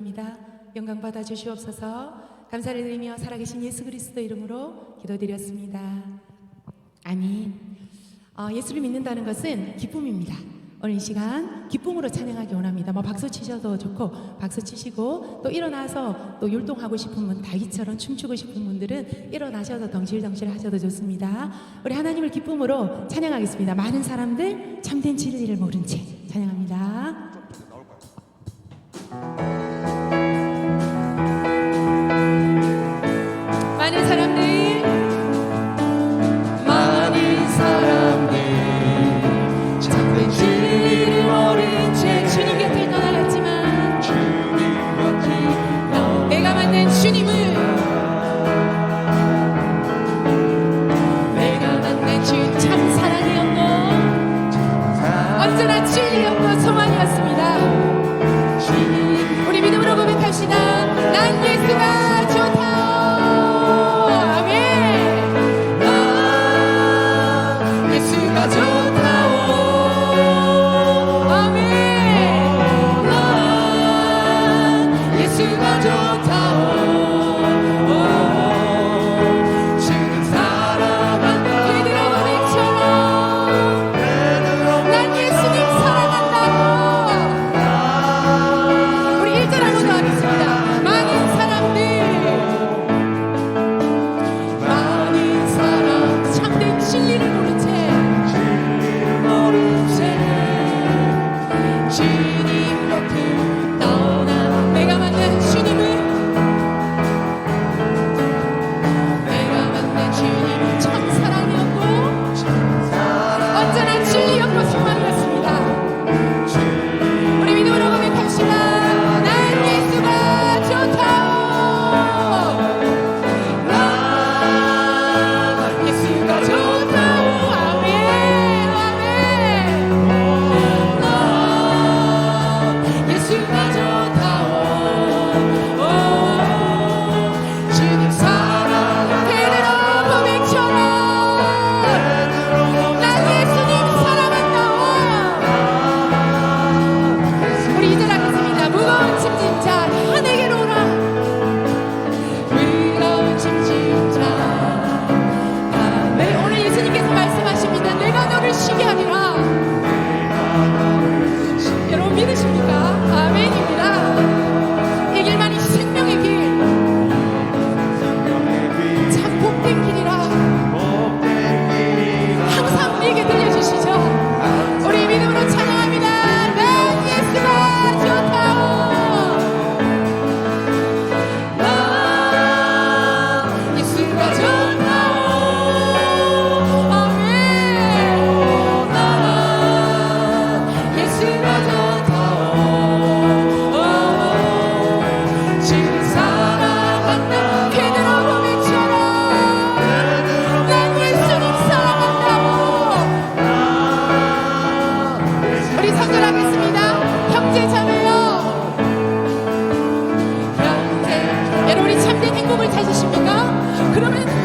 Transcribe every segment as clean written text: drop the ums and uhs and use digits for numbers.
입니다. 영광 받아 주시옵소서. 감사를 드리며 살아계신 예수 그리스도 이름으로 기도드렸습니다. 아멘. 예수를 믿는다는 것은 기쁨입니다. 오늘 이 시간 기쁨으로 찬양하기 원합니다. 박수 치셔도 좋고 박수 치시고 또 일어나서 또 율동하고 싶은 분, 다윗처럼 춤추고 싶은 분들은 일어나셔서 덩실덩실 하셔도 좋습니다. 우리 하나님을 기쁨으로 찬양하겠습니다. 많은 사람들 참된 진리를 모른 채 찬양합니다. 많은 사람들 참된 진리를 모른 채 주님 곁을 떠나갔지만 내가 만난 주님을 내가 만난 주 참 사랑이었고 언제나 진리였고 소망이었습니다. 우리 믿음으로 고백합시다. 난 예수가 좋다.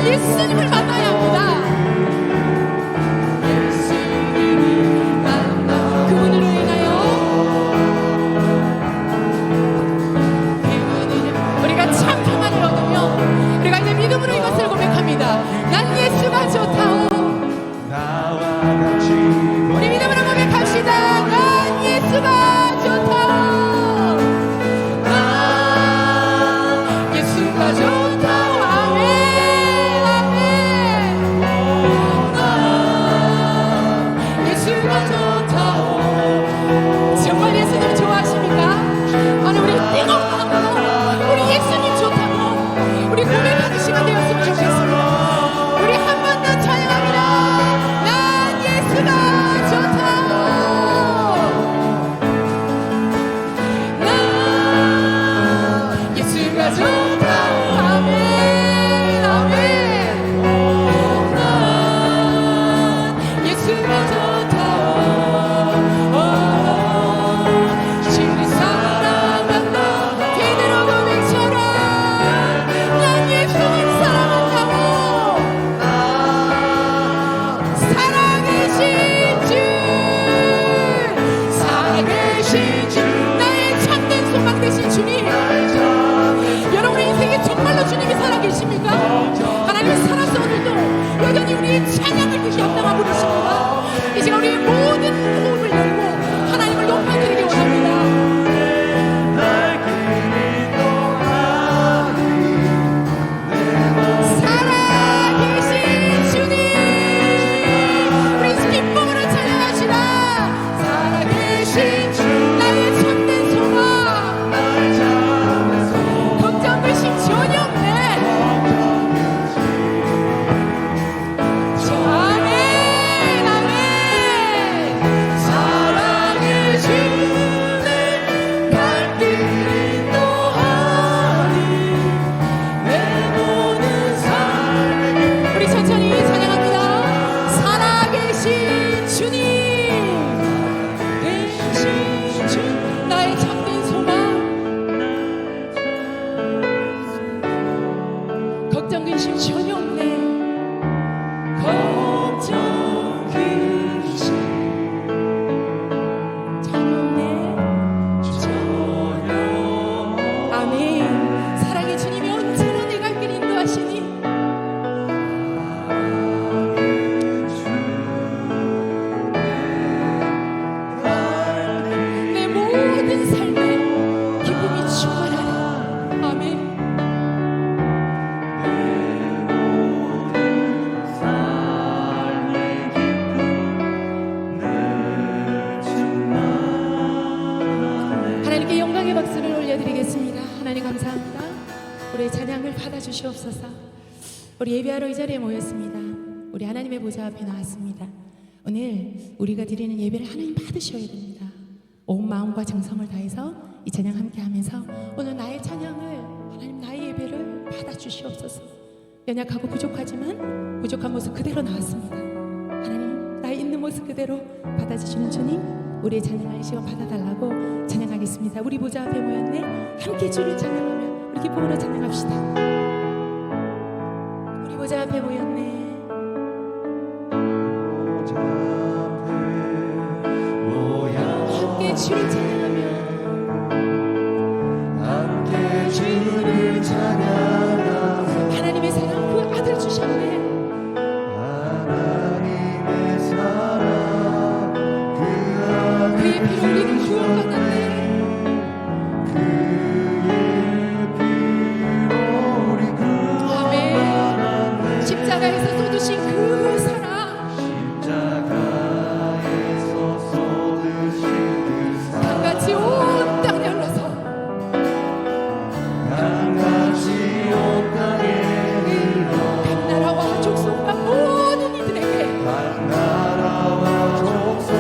예수님을 만나야 합니다. 그분으로 인하여 우리가 참 평안을 얻으며 우리가 이제 믿음으로 이것을 고백합니다. 난 예수가 좋다오. 우리 믿음으로 고백합시다. 난 예수가 좋다오. 난 예수가 좋다오. 아멘. 근심 전혀 없네. 걱정 근심 전혀 없네. 전혀 아멘. 사랑의 주님이 언제나 내 갈 길 인도하시니 내 모든 삶에 기쁨이 충만하네. 아멘. 삶의 기쁨 늘 충만하네. 하나님께 영광의 박수를 올려드리겠습니다. 하나님 감사합니다. 우리의 찬양을 받아주시옵소서. 우리 예배하러 이 자리에 모였습니다. 우리 하나님의 보좌 앞에 나왔습니다. 오늘 우리가 드리는 예배를 하나님 받으셔야 됩니다. 온 마음과 정성을 다해서 이 찬양 함께 하면서 오늘 나의 찬양을 하나님 나의 예배를 받아주시옵소서. 연약하고 부족하지만 부족한 모습 그대로 나왔습니다. 하나님 나의 있는 모습 그대로 받아주시는 주님, 우리의 찬양할 시간 받아달라고 찬양하겠습니다. 우리 보좌 앞에 모였네. 함께 주를 찬양하며 우리 기쁨으로 찬양합시다. 우리 보좌 앞에 모였네. 보좌 앞에 모여 함께 주를 찬양하며 함께 주를 찬양하며 하나님의 사랑 그 아들 주셨네. 하나님의 사랑 그 그의 아들 피로 우리는 구원받았네. 그의 피로 우리 아멘. 구원받았네. 십자가에서 쏟으신 그 사랑 십자가에서 쏟으신 그 사랑 강같이 온 땅에 흘러서 강같이 온 땅에 흘러 나라와 족속과 모든 이들에게 각 나라와 족속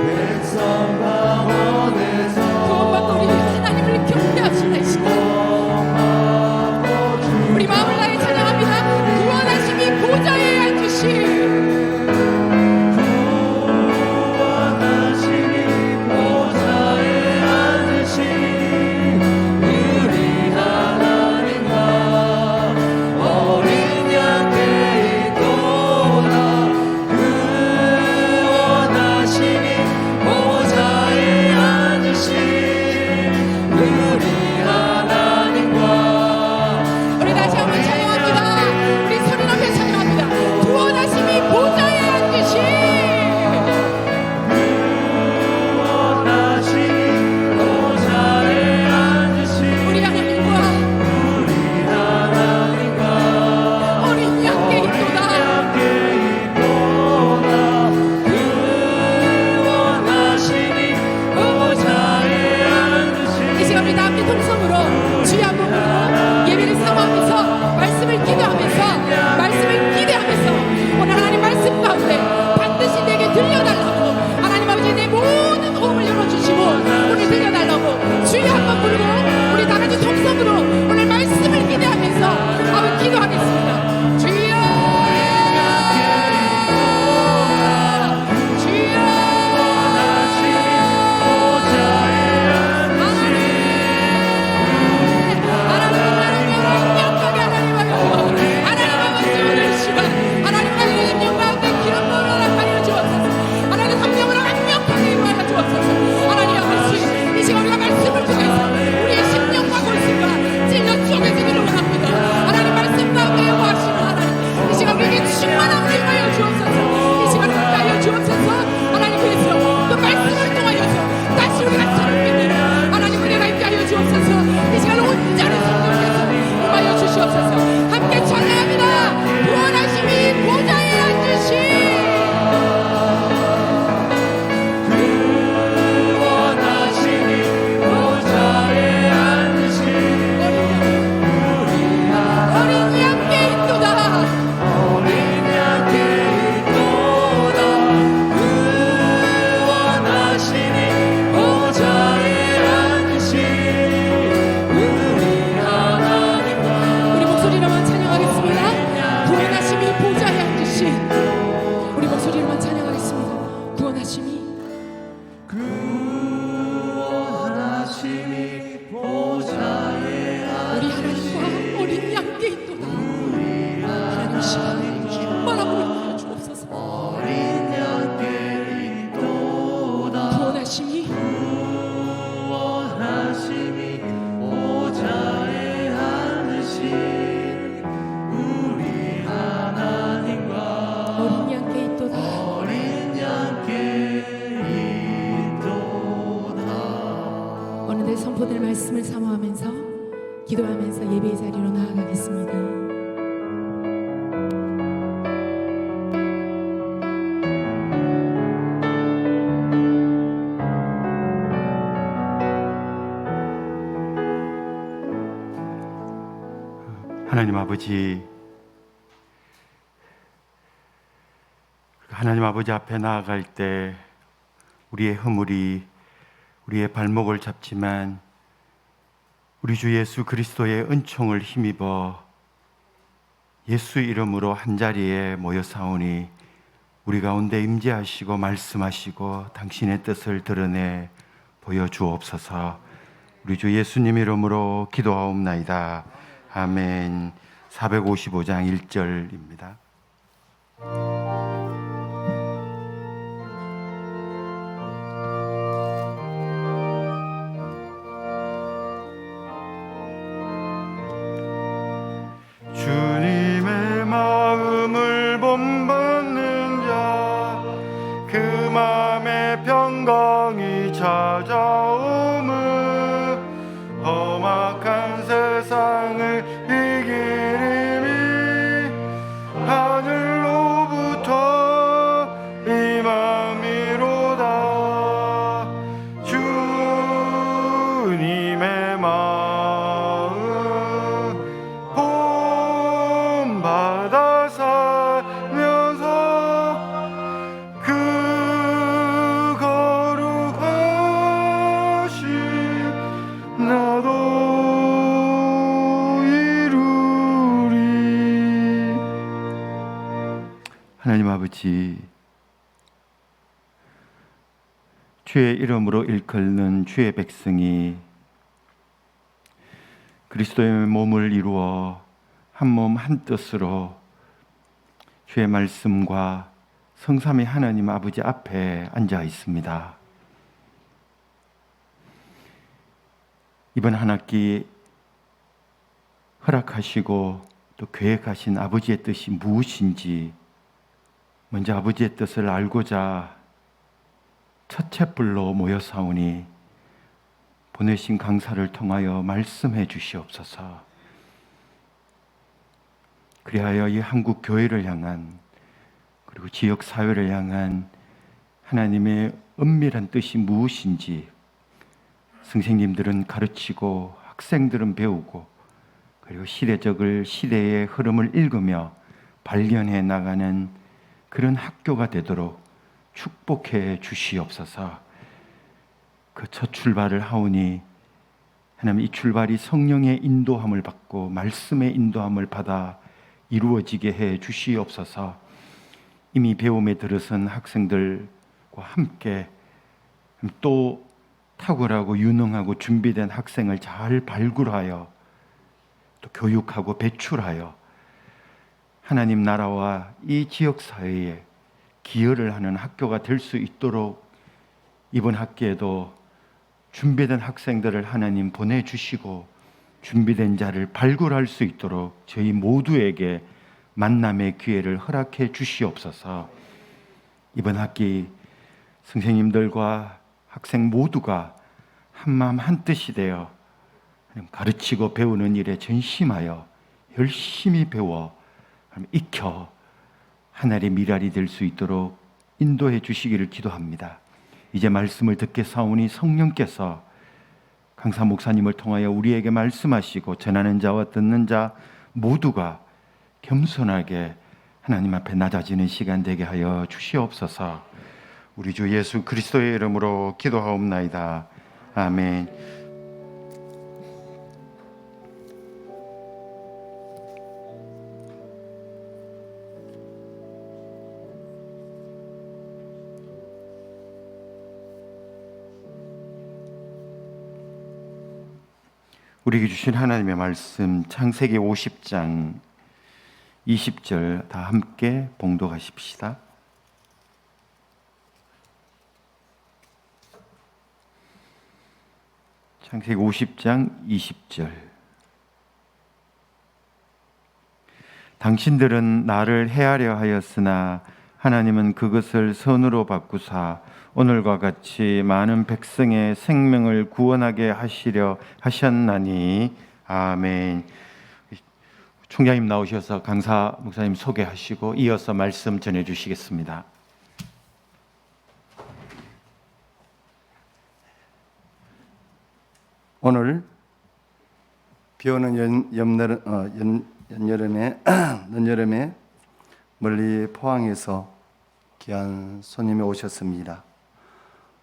백성과 원에서 구원받고 우리 하나님을 경배하시는 시간 우리 마음을 다해 찬양합니다. 구원하심이 보좌에 앉으신 구원하시니 보좌에 앉으신 우리 하나님과 어린 양께 있도다. 구원하시니 보좌에 앉으신 우리 하나님과 우리 다시 한번 찬양합니다. 우리 소리 높여 찬양합니다. 구원하심이 보좌에 앉으신 구원하시니 보좌에 앉으신 우리 하나님과 우리 하나님과 어린 양께 있도다. 함께 있도다. 구원하시니 보좌에 앉으신 이 시간 우리 다 함께 통성으로 주의 한 몸으로 예배를 사모하면서 말씀을 기도하면서 오늘 하나님 말씀 가운데 반드시 내게 들려달라고 하나님 아버지 내 모든 호흡을 열어주시고 오늘 들려달라고 주의 한 번 부르고 우리 다 같이 통성으로 오늘 말씀을 기대하면서 아버지 기도하겠습니다. 주여 주여 구원하시니 보좌에 앉으신 사모하면서 기도하면서 예배의 자리로 나아가겠습니다. 하나님 아버지, 하나님 아버지 앞에 나아갈 때 우리의 허물이 우리의 발목을 잡지만 우리 주 예수 그리스도의 은총을 힘입어 예수 이름으로 한자리에 모여 사오니 우리 가운데 임재하시고 말씀하시고 당신의 뜻을 드러내 보여주옵소서. 우리 주 예수님 이름으로 기도하옵나이다. 아멘. 455장 1절입니다. 주님의 마음을 본받는 자, 그 마음의 평강이 찾아오므 험악한 세상을 이기리니 하늘로부터 임함이로다. 주님의 마음 본받아 살면서 그 거룩하신 나도 이루리. 하나님 아버지, 주의 이름으로 일컫는 주의 백성이 그리스도의 몸을 이루어 한 몸 한 뜻으로 주의 말씀과 성삼위 하나님 아버지 앞에 앉아 있습니다. 이번 한 학기 허락하시고 또 계획하신 아버지의 뜻이 무엇인지 먼저 아버지의 뜻을 알고자 첫째 불로 모여 사오니 보내신 강사를 통하여 말씀해 주시옵소서. 그리하여 이 한국 교회를 향한 그리고 지역 사회를 향한 하나님의 은밀한 뜻이 무엇인지 선생님들은 가르치고 학생들은 배우고 그리고 시대의 흐름을 읽으며 발견해 나가는 그런 학교가 되도록 축복해 주시옵소서. 그 첫 출발을 하오니 하나님 이 출발이 성령의 인도함을 받고 말씀의 인도함을 받아 이루어지게 해 주시옵소서. 이미 배움에 들어선 학생들과 함께 또 탁월하고 유능하고 준비된 학생을 잘 발굴하여 또 교육하고 배출하여 하나님 나라와 이 지역 사회에 기여를 하는 학교가 될 수 있도록 이번 학기에도 준비된 학생들을 하나님 보내주시고 준비된 자를 발굴할 수 있도록 저희 모두에게 만남의 기회를 허락해 주시옵소서. 이번 학기 선생님들과 학생 모두가 한마음 한뜻이 되어 가르치고 배우는 일에 전심하여 열심히 배워 익혀 하늘의 미랄이 될 수 있도록 인도해 주시기를 기도합니다. 이제 말씀을 듣게 사오니 성령께서 강사 목사님을 통하여 우리에게 말씀하시고 전하는 자와 듣는 자 모두가 겸손하게 하나님 앞에 낮아지는 시간 되게 하여 주시옵소서. 우리 주 예수 그리스도의 이름으로 기도하옵나이다. 아멘. 우리에게 주신 하나님의 말씀 창세기 50장 20절 다 함께 봉독하십시다. 창세기 50장 20절. 당신들은 나를 해하려 하였으나 하나님은 그것을 선으로 바꾸사 오늘과 같이 많은 백성의 생명을 구원하게 하시려 하셨나니 아멘. 총장님 나오셔서 강사 목사님 소개하시고 이어서 말씀 전해 주시겠습니다. 오늘 비오는 연여름에 늦여름에 멀리 포항에서 귀한 손님이 오셨습니다.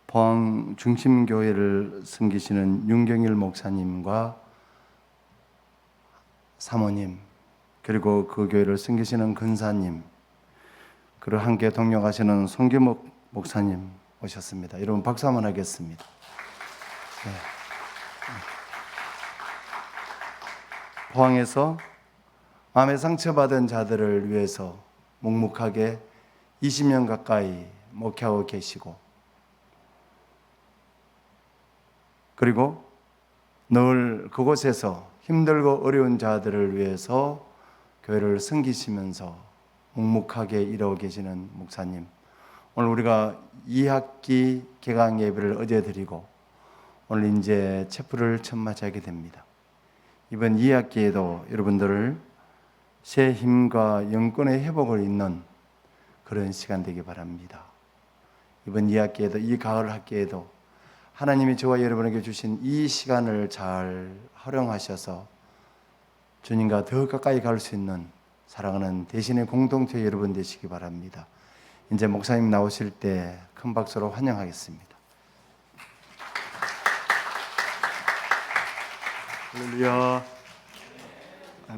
포항 중심교회를 섬기시는 윤경일 목사님과 사모님, 그리고 그 교회를 섬기시는 근사님, 그리고 함께 동역하시는 송규목 목사님 오셨습니다. 여러분 박수 한번 하겠습니다. 네. 포항에서 마음의 상처받은 자들을 위해서 묵묵하게 20년 가까이 목회하고 계시고, 그리고 늘 그곳에서 힘들고 어려운 자들을 위해서 교회를 섬기시면서 묵묵하게 일하고 계시는 목사님, 오늘 우리가 2학기 개강 예배를 어제 드리고 오늘 이제 체프를 처음 맞이하게 됩니다. 이번 2학기에도 여러분들을 새 힘과 영권의 회복을 잇는 그런 시간 되기 바랍니다. 이번 2학기에도, 이 가을 학기에도 하나님이 저와 여러분에게 주신 이 시간을 잘 활용하셔서 주님과 더 가까이 갈 수 있는 사랑하는 대신의 공동체 여러분 되시기 바랍니다. 이제 목사님 나오실 때 큰 박수로 환영하겠습니다. 할렐루야.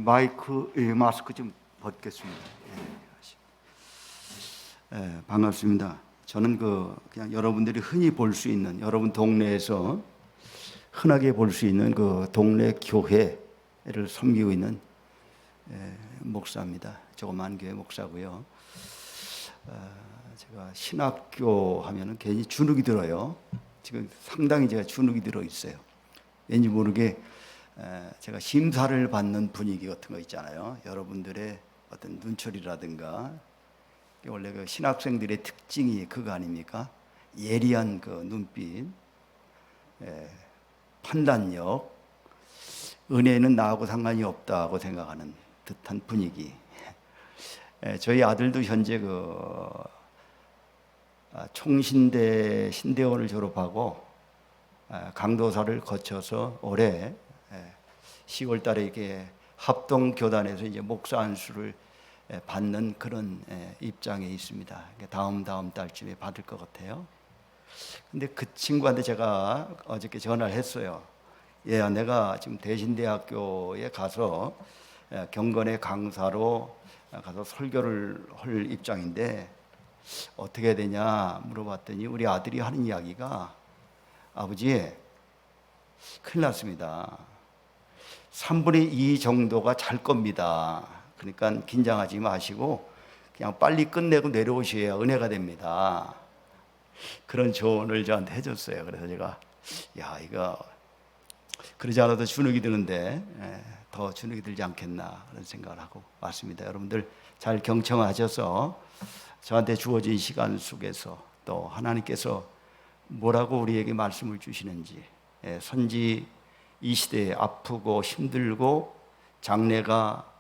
마스크 좀 벗겠습니다. 반갑습니다. 저는 그냥 여러분들이 흔히 볼 수 있는, 여러분 동네에서 흔하게 볼 수 있는 그 동네 교회를 섬기고 있는 목사입니다. 조그만 교회 목사고요. 제가 신학교 하면은 괜히 주눅이 들어요. 지금 상당히 제가 주눅이 들어 있어요. 왠지 모르게 제가 심사를 받는 분위기 같은 거 있잖아요. 여러분들의 어떤 눈초리라든가, 원래 그 신학생들의 특징이 그거 아닙니까? 예리한 그 눈빛, 판단력, 은혜는 나하고 상관이 없다고 생각하는 듯한 분위기. 저희 아들도 현재 총신대 신대원을 졸업하고 강도사를 거쳐서 올해 10월 달에 이렇게 합동교단에서 이제 목사 안수를 받는 그런 입장에 있습니다. 다음 달쯤에 받을 것 같아요. 근데 그 친구한테 제가 어저께 전화를 했어요. 얘야, 내가 지금 대신대학교에 가서 경건의 강사로 가서 설교를 할 입장인데 어떻게 해야 되냐 물어봤더니 우리 아들이 하는 이야기가, 아버지 큰일 났습니다. 3분의 2 정도가 잘 겁니다. 그러니까 긴장하지 마시고 그냥 빨리 끝내고 내려오셔야 은혜가 됩니다. 그런 조언을 저한테 해줬어요. 그래서 제가 이거 그러지 않아도 주눅이 드는데 더 주눅이 들지 않겠나 그런 생각을 하고 왔습니다. 여러분들 잘 경청하셔서 저한테 주어진 시간 속에서 또 하나님께서 뭐라고 우리에게 말씀을 주시는지, 선지 이 시대에 아프고 힘들고 장래가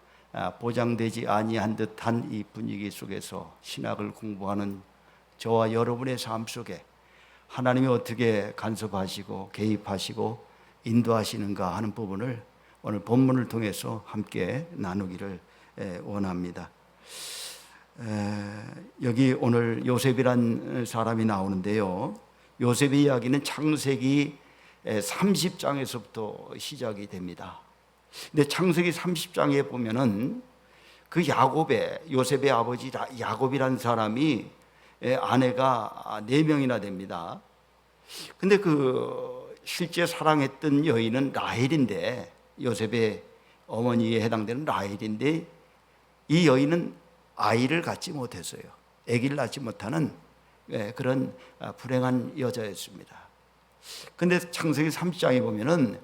보장되지 아니한 듯한 이 분위기 속에서 신학을 공부하는 저와 여러분의 삶 속에 하나님이 어떻게 간섭하시고 개입하시고 인도하시는가 하는 부분을 오늘 본문을 통해서 함께 나누기를 원합니다. 여기 오늘 요셉이란 사람이 나오는데요. 요셉의 이야기는 창세기 30장에서부터 시작이 됩니다. 근데 창세기 30장에 보면은 그 요셉의 아버지 야곱이라는 사람이 아내가 4명이나 됩니다. 근데 실제 사랑했던 여인은 라헬인데, 요셉의 어머니에 해당되는 라헬인데, 이 여인은 아이를 갖지 못했어요. 아기를 낳지 못하는 그런 불행한 여자였습니다. 근데 창세기 30장에 보면은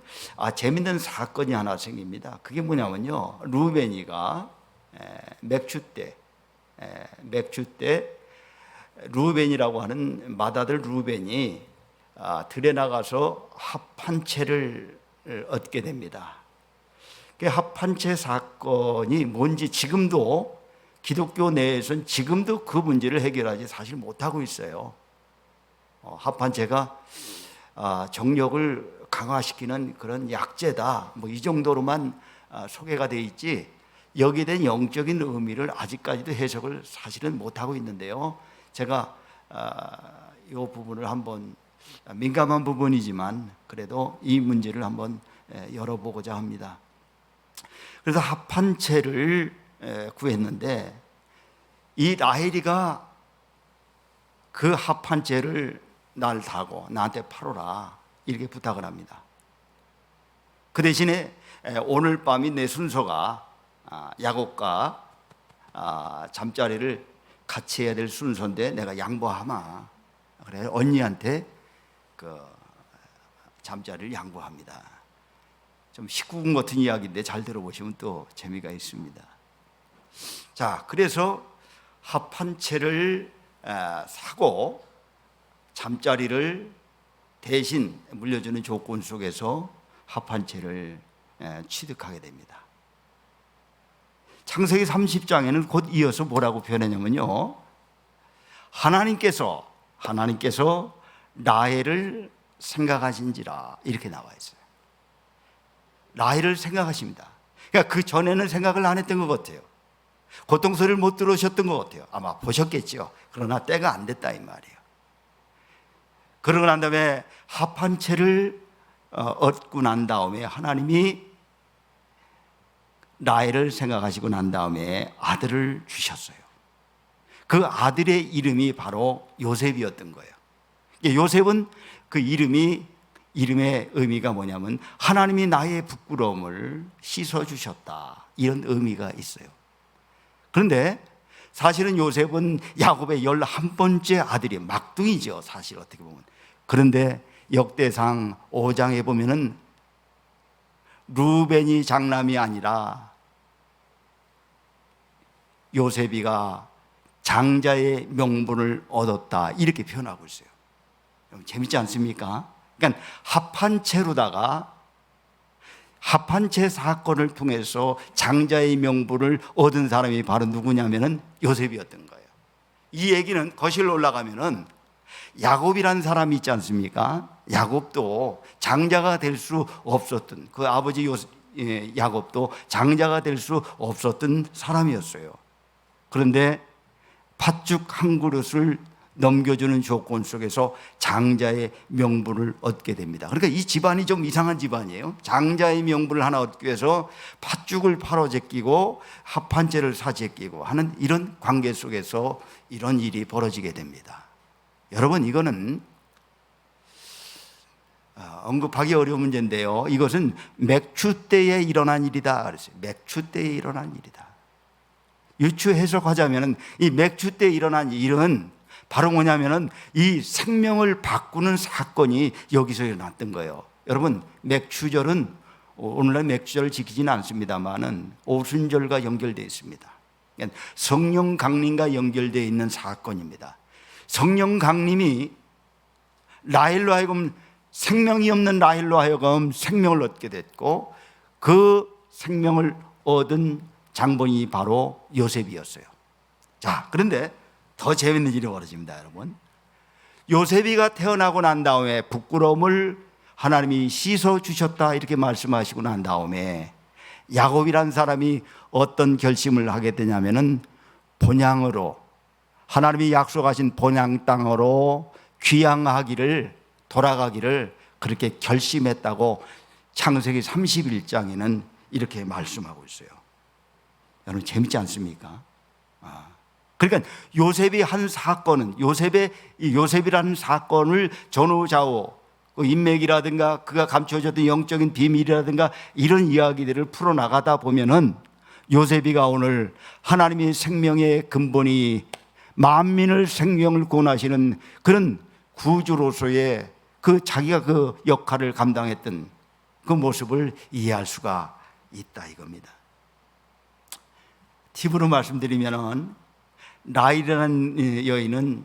재밌는 사건이 하나 생깁니다. 그게 뭐냐면요, 루벤이가 맥주 때 루벤이라고 하는 맏아들 루벤이 들에 나가서 합한 채를 얻게 됩니다. 그 합한 채 사건이 뭔지 지금도 기독교 내에서는 지금도 그 문제를 해결하지 사실 못하고 있어요. 합한 채가 정력을 강화시키는 그런 약재다. 뭐 이 정도로만 소개가 돼 있지 여기에 대한 영적인 의미를 아직까지도 해석을 사실은 못하고 있는데요. 제가 이 부분을 한번 민감한 부분이지만 그래도 이 문제를 한번 열어보고자 합니다. 그래서 합한 채를 구했는데 이 라헬이가 그 합한 채를 날 다고 나한테 팔아라 이렇게 부탁을 합니다. 그 대신에 오늘 밤이 내 순서가 야곱과 잠자리를 같이 해야 될 순서인데 내가 양보하마. 그래 언니한테 그 잠자리를 양보합니다. 좀 19금 같은 이야기인데 잘 들어보시면 또 재미가 있습니다. 자, 그래서 합한 채를 사고 잠자리를 대신 물려주는 조건 속에서 합한 채를 취득하게 됩니다. 창세기 30장에는 곧 이어서 뭐라고 표현하냐면요, 하나님께서 라헬을 생각하신지라 이렇게 나와 있어요. 라헬을 생각하십니다. 그러니까 그 전에는 생각을 안 했던 것 같아요. 고통소리를 못 들으셨던 것 같아요. 아마 보셨겠죠. 그러나 때가 안 됐다 이 말이에요. 그러고 난 다음에 합한 채를 얻고 난 다음에 하나님이 라헬을 생각하시고 난 다음에 아들을 주셨어요. 그 아들의 이름이 바로 요셉이었던 거예요. 요셉은 그 이름의 의미가 뭐냐면 하나님이 나의 부끄러움을 씻어주셨다 이런 의미가 있어요. 그런데 사실은 요셉은 야곱의 11번째 아들이 막둥이죠, 사실 어떻게 보면. 그런데 역대상 5장에 보면은 루벤이 장남이 아니라 요셉이가 장자의 명분을 얻었다 이렇게 표현하고 있어요. 재밌지 않습니까? 그러니까 합한 채로다가 합한 채 사건을 통해서 장자의 명분을 얻은 사람이 바로 누구냐면은 요셉이었던 거예요. 이 얘기는 거실로 올라가면은 야곱이라는 사람이 있지 않습니까? 야곱도 장자가 될 수 없었던 그 아버지 야곱도 장자가 될 수 없었던 사람이었어요. 그런데 팥죽 한 그릇을 넘겨주는 조건 속에서 장자의 명분을 얻게 됩니다. 그러니까 이 집안이 좀 이상한 집안이에요. 장자의 명분을 하나 얻기 위해서 팥죽을 팔아 제끼고 합한 채를 사 제끼고 하는 이런 관계 속에서 이런 일이 벌어지게 됩니다. 여러분, 이거는 언급하기 어려운 문제인데요. 이것은 맥추 때에 일어난 일이다 그랬어요. 맥추 때에 일어난 일이다. 유추 해석하자면 이 맥추 때에 일어난 일은 바로 뭐냐면은 이 생명을 바꾸는 사건이 여기서 일어났던 거예요. 여러분, 맥추절은 오늘날 맥추절을 지키지는 않습니다만은 오순절과 연결되어 있습니다. 성령 강림과 연결되어 있는 사건입니다. 성령 강림이 라헬로 하여금 생명이 없는 라헬로 하여금 생명을 얻게 됐고 그 생명을 얻은 장본이 바로 요셉이었어요. 자, 그런데 더 재밌는 일이 벌어집니다, 여러분. 요셉이가 태어나고 난 다음에 부끄러움을 하나님이 씻어 주셨다 이렇게 말씀하시고 난 다음에 야곱이란 사람이 어떤 결심을 하게 되냐면은 본향으로 하나님이 약속하신 본향 땅으로 귀향하기를 돌아가기를 그렇게 결심했다고 창세기 31장에는 이렇게 말씀하고 있어요. 여러분, 재밌지 않습니까? 그러니까 요셉이 한 사건은 요셉이라는 사건을 전후좌우 그 인맥이라든가 그가 감춰졌던 영적인 비밀이라든가 이런 이야기들을 풀어나가다 보면은 요셉이가 오늘 하나님의 생명의 근본이 만민을 생명을 구원하시는 그런 구주로서의 그 자기가 그 역할을 감당했던 그 모습을 이해할 수가 있다 이겁니다. 팁으로 말씀드리면은 라헬이라는 여인은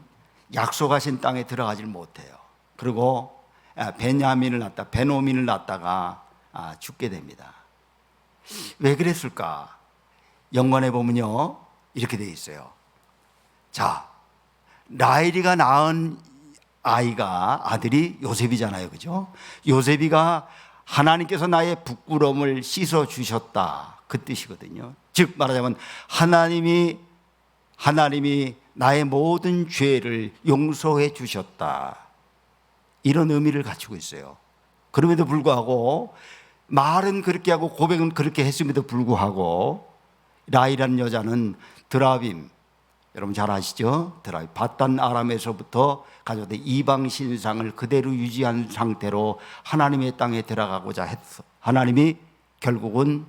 약속하신 땅에 들어가질 못해요. 그리고 베노민을 낳다가 죽게 됩니다. 왜 그랬을까? 연관에 보면요 이렇게 돼 있어요. 자, 라헬이가 낳은 아들이 요셉이잖아요, 그죠? 요셉이가 하나님께서 나의 부끄러움을 씻어 주셨다, 그 뜻이거든요. 즉 말하자면 하나님이 나의 모든 죄를 용서해 주셨다, 이런 의미를 갖추고 있어요. 그럼에도 불구하고 말은 그렇게 하고 고백은 그렇게 했음에도 불구하고 라헬이라는 여자는 드라빔, 여러분 잘 아시죠? 드라빔, 바단 아람에서부터 가져온 이방 신상을 그대로 유지한 상태로 하나님의 땅에 들어가고자 했어. 하나님이 결국은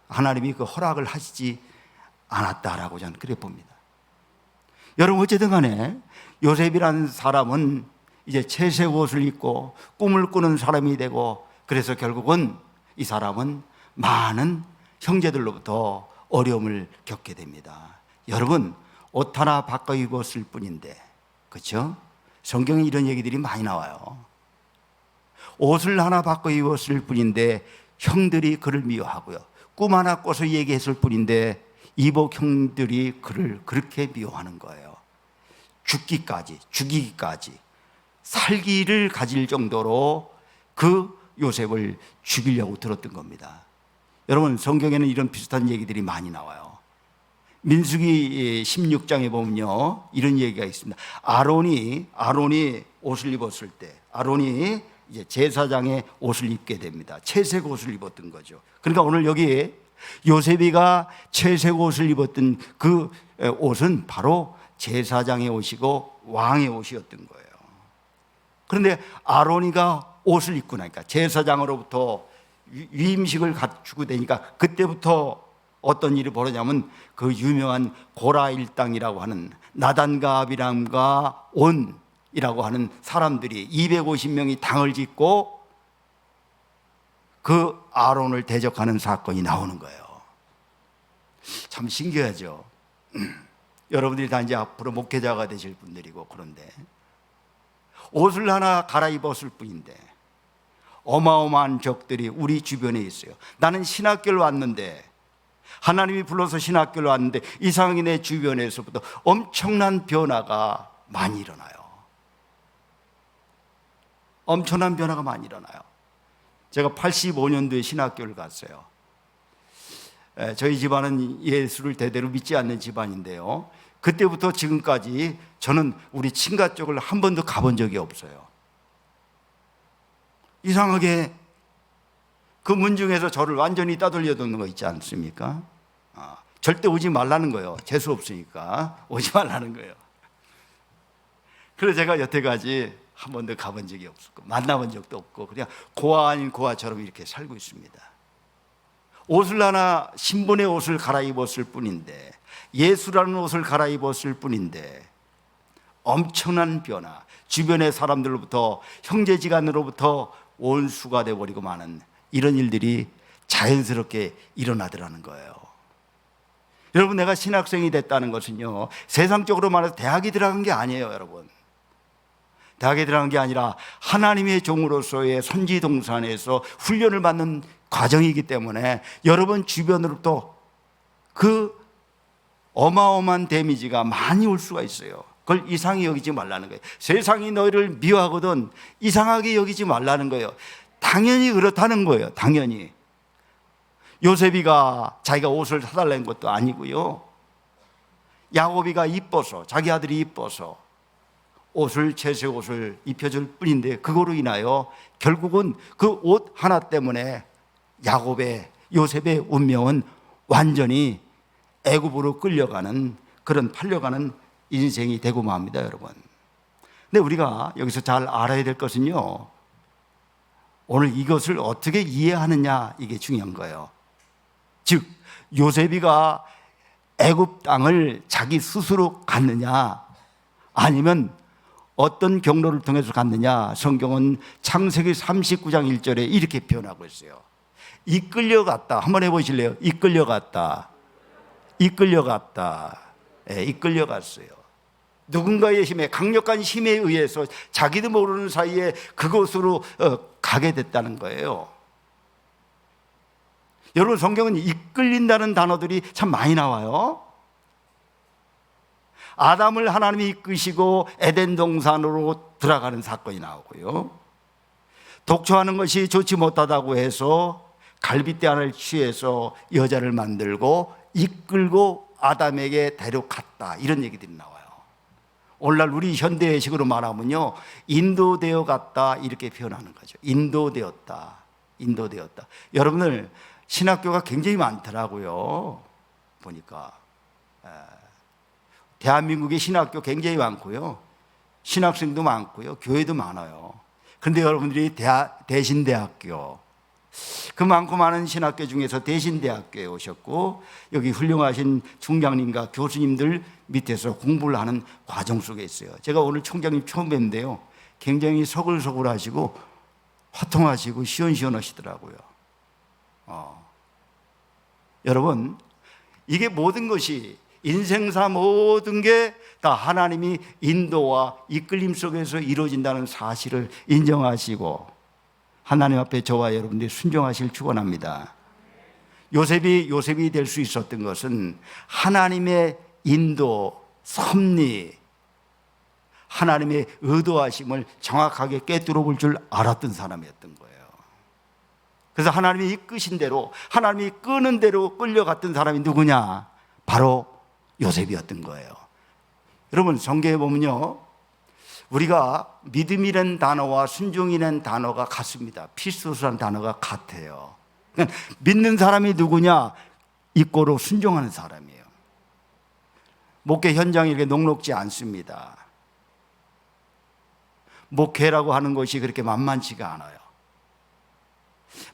하나님이 그 허락을 하시지 않았다라고 저는 그래 봅니다. 여러분 어쨌든 간에 요셉이라는 사람은 이제 채색 옷을 입고 꿈을 꾸는 사람이 되고, 그래서 결국은 이 사람은 많은 형제들로부터 어려움을 겪게 됩니다. 여러분 옷 하나 바꿔 입었을 뿐인데, 그렇죠? 성경에 이런 얘기들이 많이 나와요. 옷을 하나 바꿔 입었을 뿐인데 형들이 그를 미워하고요, 꿈 하나 꿔서 얘기했을 뿐인데 이복 형들이 그를 그렇게 미워하는 거예요. 죽이기까지 살기를 가질 정도로 그 요셉을 죽이려고 들었던 겁니다. 여러분 성경에는 이런 비슷한 얘기들이 많이 나와요. 민수기 16장에 보면요 이런 얘기가 있습니다. 아론이 옷을 입었을 때, 아론이 이제 제사장의 옷을 입게 됩니다. 채색 옷을 입었던 거죠. 그러니까 오늘 여기 요셉이가 채색 옷을 입었던 그 옷은 바로 제사장의 옷이고 왕의 옷이었던 거예요. 그런데 아론이가 옷을 입고 나니까, 제사장으로부터 위임식을 갖추고 되니까, 그때부터 어떤 일이 벌어지냐면 그 유명한 고라 일당이라고 하는 나단과 아비람과 온이라고 하는 사람들이 250명이 당을 짓고 그 아론을 대적하는 사건이 나오는 거예요. 참 신기하죠. 여러분들이 다 이제 앞으로 목회자가 되실 분들이고, 그런데 옷을 하나 갈아입었을 뿐인데 어마어마한 적들이 우리 주변에 있어요. 나는 신학교를 왔는데, 하나님이 불러서 신학교를 왔는데 이상하게 내 주변에서부터 엄청난 변화가 많이 일어나요. 엄청난 변화가 많이 일어나요. 제가 85년도에 신학교를 갔어요. 저희 집안은 예수를 대대로 믿지 않는 집안인데요, 그때부터 지금까지 저는 우리 친가 쪽을 한 번도 가본 적이 없어요. 이상하게 그 문중에서 저를 완전히 따돌려 놓는 거 있지 않습니까? 절대 오지 말라는 거예요. 재수 없으니까 오지 말라는 거예요. 그래서 제가 여태까지 한 번도 가본 적이 없었고 만나본 적도 없고 그냥 고아 아닌 고아처럼 이렇게 살고 있습니다. 옷을 하나, 신분의 옷을 갈아입었을 뿐인데, 예수라는 옷을 갈아입었을 뿐인데 엄청난 변화, 주변의 사람들로부터, 형제지간으로부터 원수가 되어버리고 마는 이런 일들이 자연스럽게 일어나더라는 거예요. 여러분, 내가 신학생이 됐다는 것은요, 세상적으로 말해서 대학에 들어간 게 아니에요. 여러분, 대학에 들어간 게 아니라 하나님의 종으로서의 선지동산에서 훈련을 받는 과정이기 때문에 여러분 주변으로부터 그 어마어마한 데미지가 많이 올 수가 있어요. 그걸 이상히 여기지 말라는 거예요. 세상이 너희를 미워하거든 이상하게 여기지 말라는 거예요. 당연히 그렇다는 거예요. 당연히. 요셉이가 자기가 옷을 사달라는 것도 아니고요, 야곱이가 이뻐서, 자기 아들이 이뻐서 옷을, 채색 옷을 입혀줄 뿐인데, 그거로 인하여 결국은 그 옷 하나 때문에 요셉의 운명은 완전히 애굽으로 끌려가는, 그런 팔려가는 인생이 되고 맙니다, 여러분. 근데 우리가 여기서 잘 알아야 될 것은요, 오늘 이것을 어떻게 이해하느냐, 이게 중요한 거예요. 즉 요셉이가 애굽 땅을 자기 스스로 갔느냐, 아니면 어떤 경로를 통해서 갔느냐, 성경은 창세기 39장 1절에 이렇게 표현하고 있어요. 이끌려갔다. 한번 해보실래요? 이끌려갔다. 이끌려갔다. 네, 이끌려갔어요. 누군가의 힘에, 강력한 힘에 의해서 자기도 모르는 사이에 그곳으로 가게 됐다는 거예요. 여러분, 성경은 이끌린다는 단어들이 참 많이 나와요. 아담을 하나님이 이끄시고 에덴 동산으로 들어가는 사건이 나오고요. 독초하는 것이 좋지 못하다고 해서 갈빗대 하나를 취해서 여자를 만들고 이끌고 아담에게 데려갔다, 이런 얘기들이 나와요. 오늘날 우리 현대식으로 말하면요, 인도되어 갔다, 이렇게 표현하는 거죠. 인도되었다. 여러분들, 신학교가 굉장히 많더라고요. 보니까 대한민국의 신학교 굉장히 많고요, 신학생도 많고요, 교회도 많아요. 그런데 여러분들이 대신대학교, 그 많고 많은 신학교 중에서 대신대학교에 오셨고, 여기 훌륭하신 총장님과 교수님들 밑에서 공부를 하는 과정 속에 있어요. 제가 오늘 총장님 처음 뵀는데요, 굉장히 서글서글하시고 화통하시고 시원시원하시더라고요. 여러분, 이게 모든 것이, 인생사 모든 게 다 하나님이 인도와 이끌림 속에서 이루어진다는 사실을 인정하시고 하나님 앞에 저와 여러분들이 순종하실 축원합니다. 요셉이 될 수 있었던 것은 하나님의 인도, 섭리, 하나님의 의도하심을 정확하게 꿰뚫어 볼 줄 알았던 사람이었던 거예요. 그래서 하나님이 이끄신 대로, 하나님이 끄는 대로 끌려갔던 사람이 누구냐? 바로 요셉이었던 거예요. 여러분, 성경에 보면요, 우리가 믿음이라는 단어와 순종이라는 단어가 같습니다. 피스토스라는 단어가 같아요. 그러니까 믿는 사람이 누구냐? 이꼬로 순종하는 사람이에요. 목회 현장이 이렇게 녹록지 않습니다. 목회라고 하는 것이 그렇게 만만치가 않아요.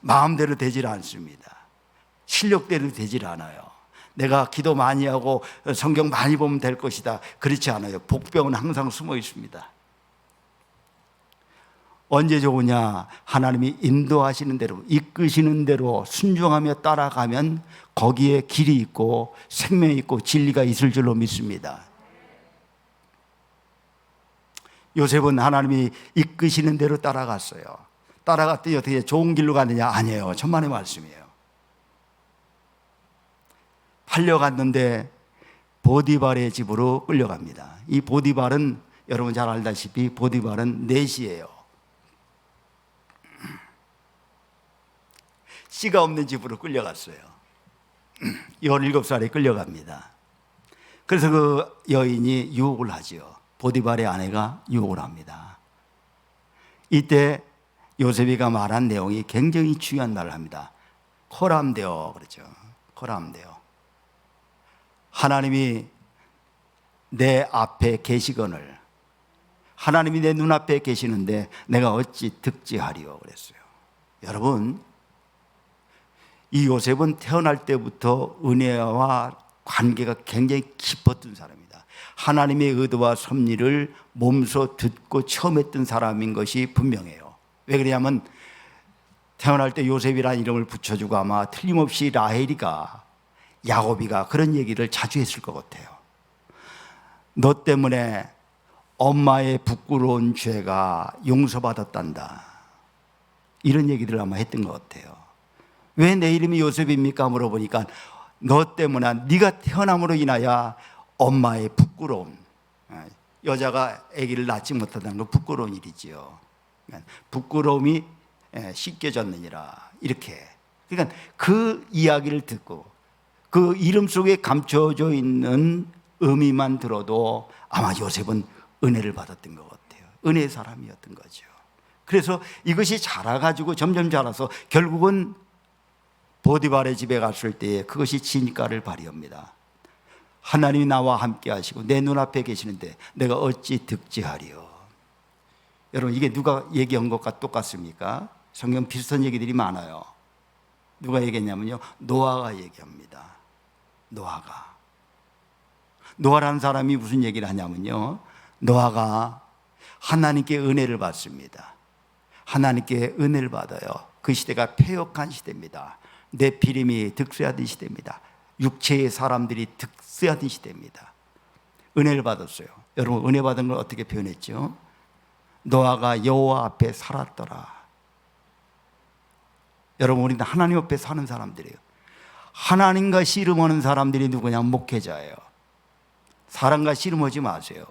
마음대로 되질 않습니다. 실력대로 되질 않아요. 내가 기도 많이 하고 성경 많이 보면 될 것이다, 그렇지 않아요. 복병은 항상 숨어 있습니다. 언제 좋으냐? 하나님이 인도하시는 대로, 이끄시는 대로 순종하며 따라가면 거기에 길이 있고 생명이 있고 진리가 있을 줄로 믿습니다. 요셉은 하나님이 이끄시는 대로 따라갔어요. 따라갔더니 어떻게 좋은 길로 가느냐? 아니에요. 천만의 말씀이에요. 팔려갔는데 보디발의 집으로 끌려갑니다. 이 보디발은 여러분 잘 알다시피 보디발은 내시예요. 씨가 없는 집으로 끌려갔어요. 17살에 끌려갑니다. 그래서 그 여인이 유혹을 하지요. 보디발의 아내가 유혹을 합니다. 이때 요셉이가 말한 내용이 굉장히 중요한 말을 합니다. 코람데오, 그렇죠. 코람데오. 하나님이 내 앞에 계시거늘, 하나님이 내 눈앞에 계시는데 내가 어찌 득지하리요, 그랬어요. 여러분, 이 요셉은 태어날 때부터 은혜와 관계가 굉장히 깊었던 사람입니다. 하나님의 의도와 섭리를 몸소 듣고 처음 했던 사람인 것이 분명해요. 왜 그러냐면 태어날 때 요셉이라는 이름을 붙여주고 아마 틀림없이 라헬이가, 야곱이가 그런 얘기를 자주 했을 것 같아요. 너 때문에 엄마의 부끄러운 죄가 용서받았단다, 이런 얘기들을 아마 했던 것 같아요. 왜 내 이름이 요셉입니까? 물어보니까 너 때문에, 네가 태어남으로 인하여 엄마의 부끄러움, 여자가 아기를 낳지 못한다는 건 부끄러운 일이지요. 부끄러움이 씻겨졌느니라, 이렇게. 그러니까 그 이야기를 듣고 그 이름 속에 감춰져 있는 의미만 들어도 아마 요셉은 은혜를 받았던 것 같아요. 은혜의 사람이었던 거죠. 그래서 이것이 자라가지고 점점 자라서 결국은 보디발의 집에 갔을 때에 그것이 진가를 발휘합니다. 하나님이 나와 함께 하시고 내 눈앞에 계시는데 내가 어찌 득지하리요. 여러분, 이게 누가 얘기한 것과 똑같습니까? 성경 비슷한 얘기들이 많아요. 누가 얘기했냐면요, 노아가 얘기합니다. 노아라는 사람이 무슨 얘기를 하냐면요, 노아가 하나님께 은혜를 받습니다. 하나님께 은혜를 받아요. 그 시대가 패역한 시대입니다. 네피림이 득세하던 시대입니다. 육체의 사람들이 득세하던 시대입니다. 은혜를 받았어요. 여러분 은혜 받은 걸 어떻게 표현했죠? 노아가 여호와 앞에 살았더라. 여러분 우리는 하나님 앞에 사는 사람들이에요. 하나님과 씨름하는 사람들이 누구냐? 목회자예요. 사람과 씨름하지 마세요.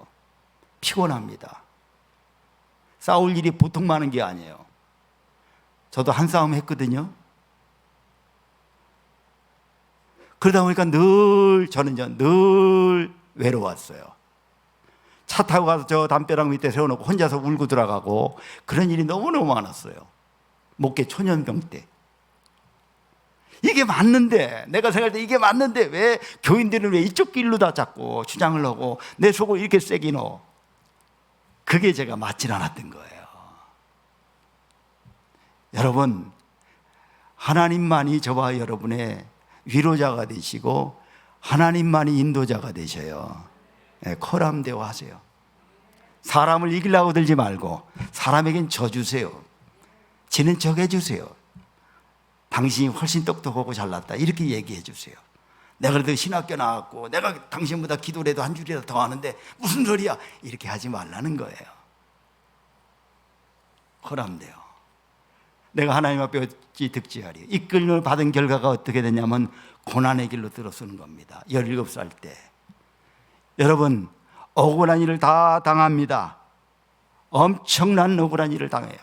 피곤합니다. 싸울 일이 보통 많은 게 아니에요. 저도 한 싸움 했거든요. 그러다 보니까 저는 늘 외로웠어요. 차 타고 가서 저 담벼락 밑에 세워놓고 혼자서 울고 들어가고 그런 일이 너무너무 많았어요. 목회 초년병 때. 이게 맞는데, 내가 생각할 때 이게 맞는데 왜 교인들은 왜 이쪽 길로 다 자꾸 주장을 하고 내 속을 이렇게 세게 넣어? 그게 제가 맞질 않았던 거예요. 여러분, 하나님만이 저와 여러분의 위로자가 되시고 하나님만이 인도자가 되셔요. 네, 커람대화하세요. 사람을 이기려고 들지 말고 사람에겐 져주세요. 지는 척 해주세요. 당신이 훨씬 똑똑하고 잘났다 이렇게 얘기해 주세요. 내가 그래도 신학교 나왔고 내가 당신보다 기도를 해도 한 줄이라도 더 하는데 무슨 소리야, 이렇게 하지 말라는 거예요. 허람돼요. 내가 하나님 앞에 어찌 득지하리. 이끌림을 받은 결과가 어떻게 되냐면 고난의 길로 들어서는 겁니다. 17살 때 여러분 억울한 일을 다 당합니다. 엄청난 억울한 일을 당해요.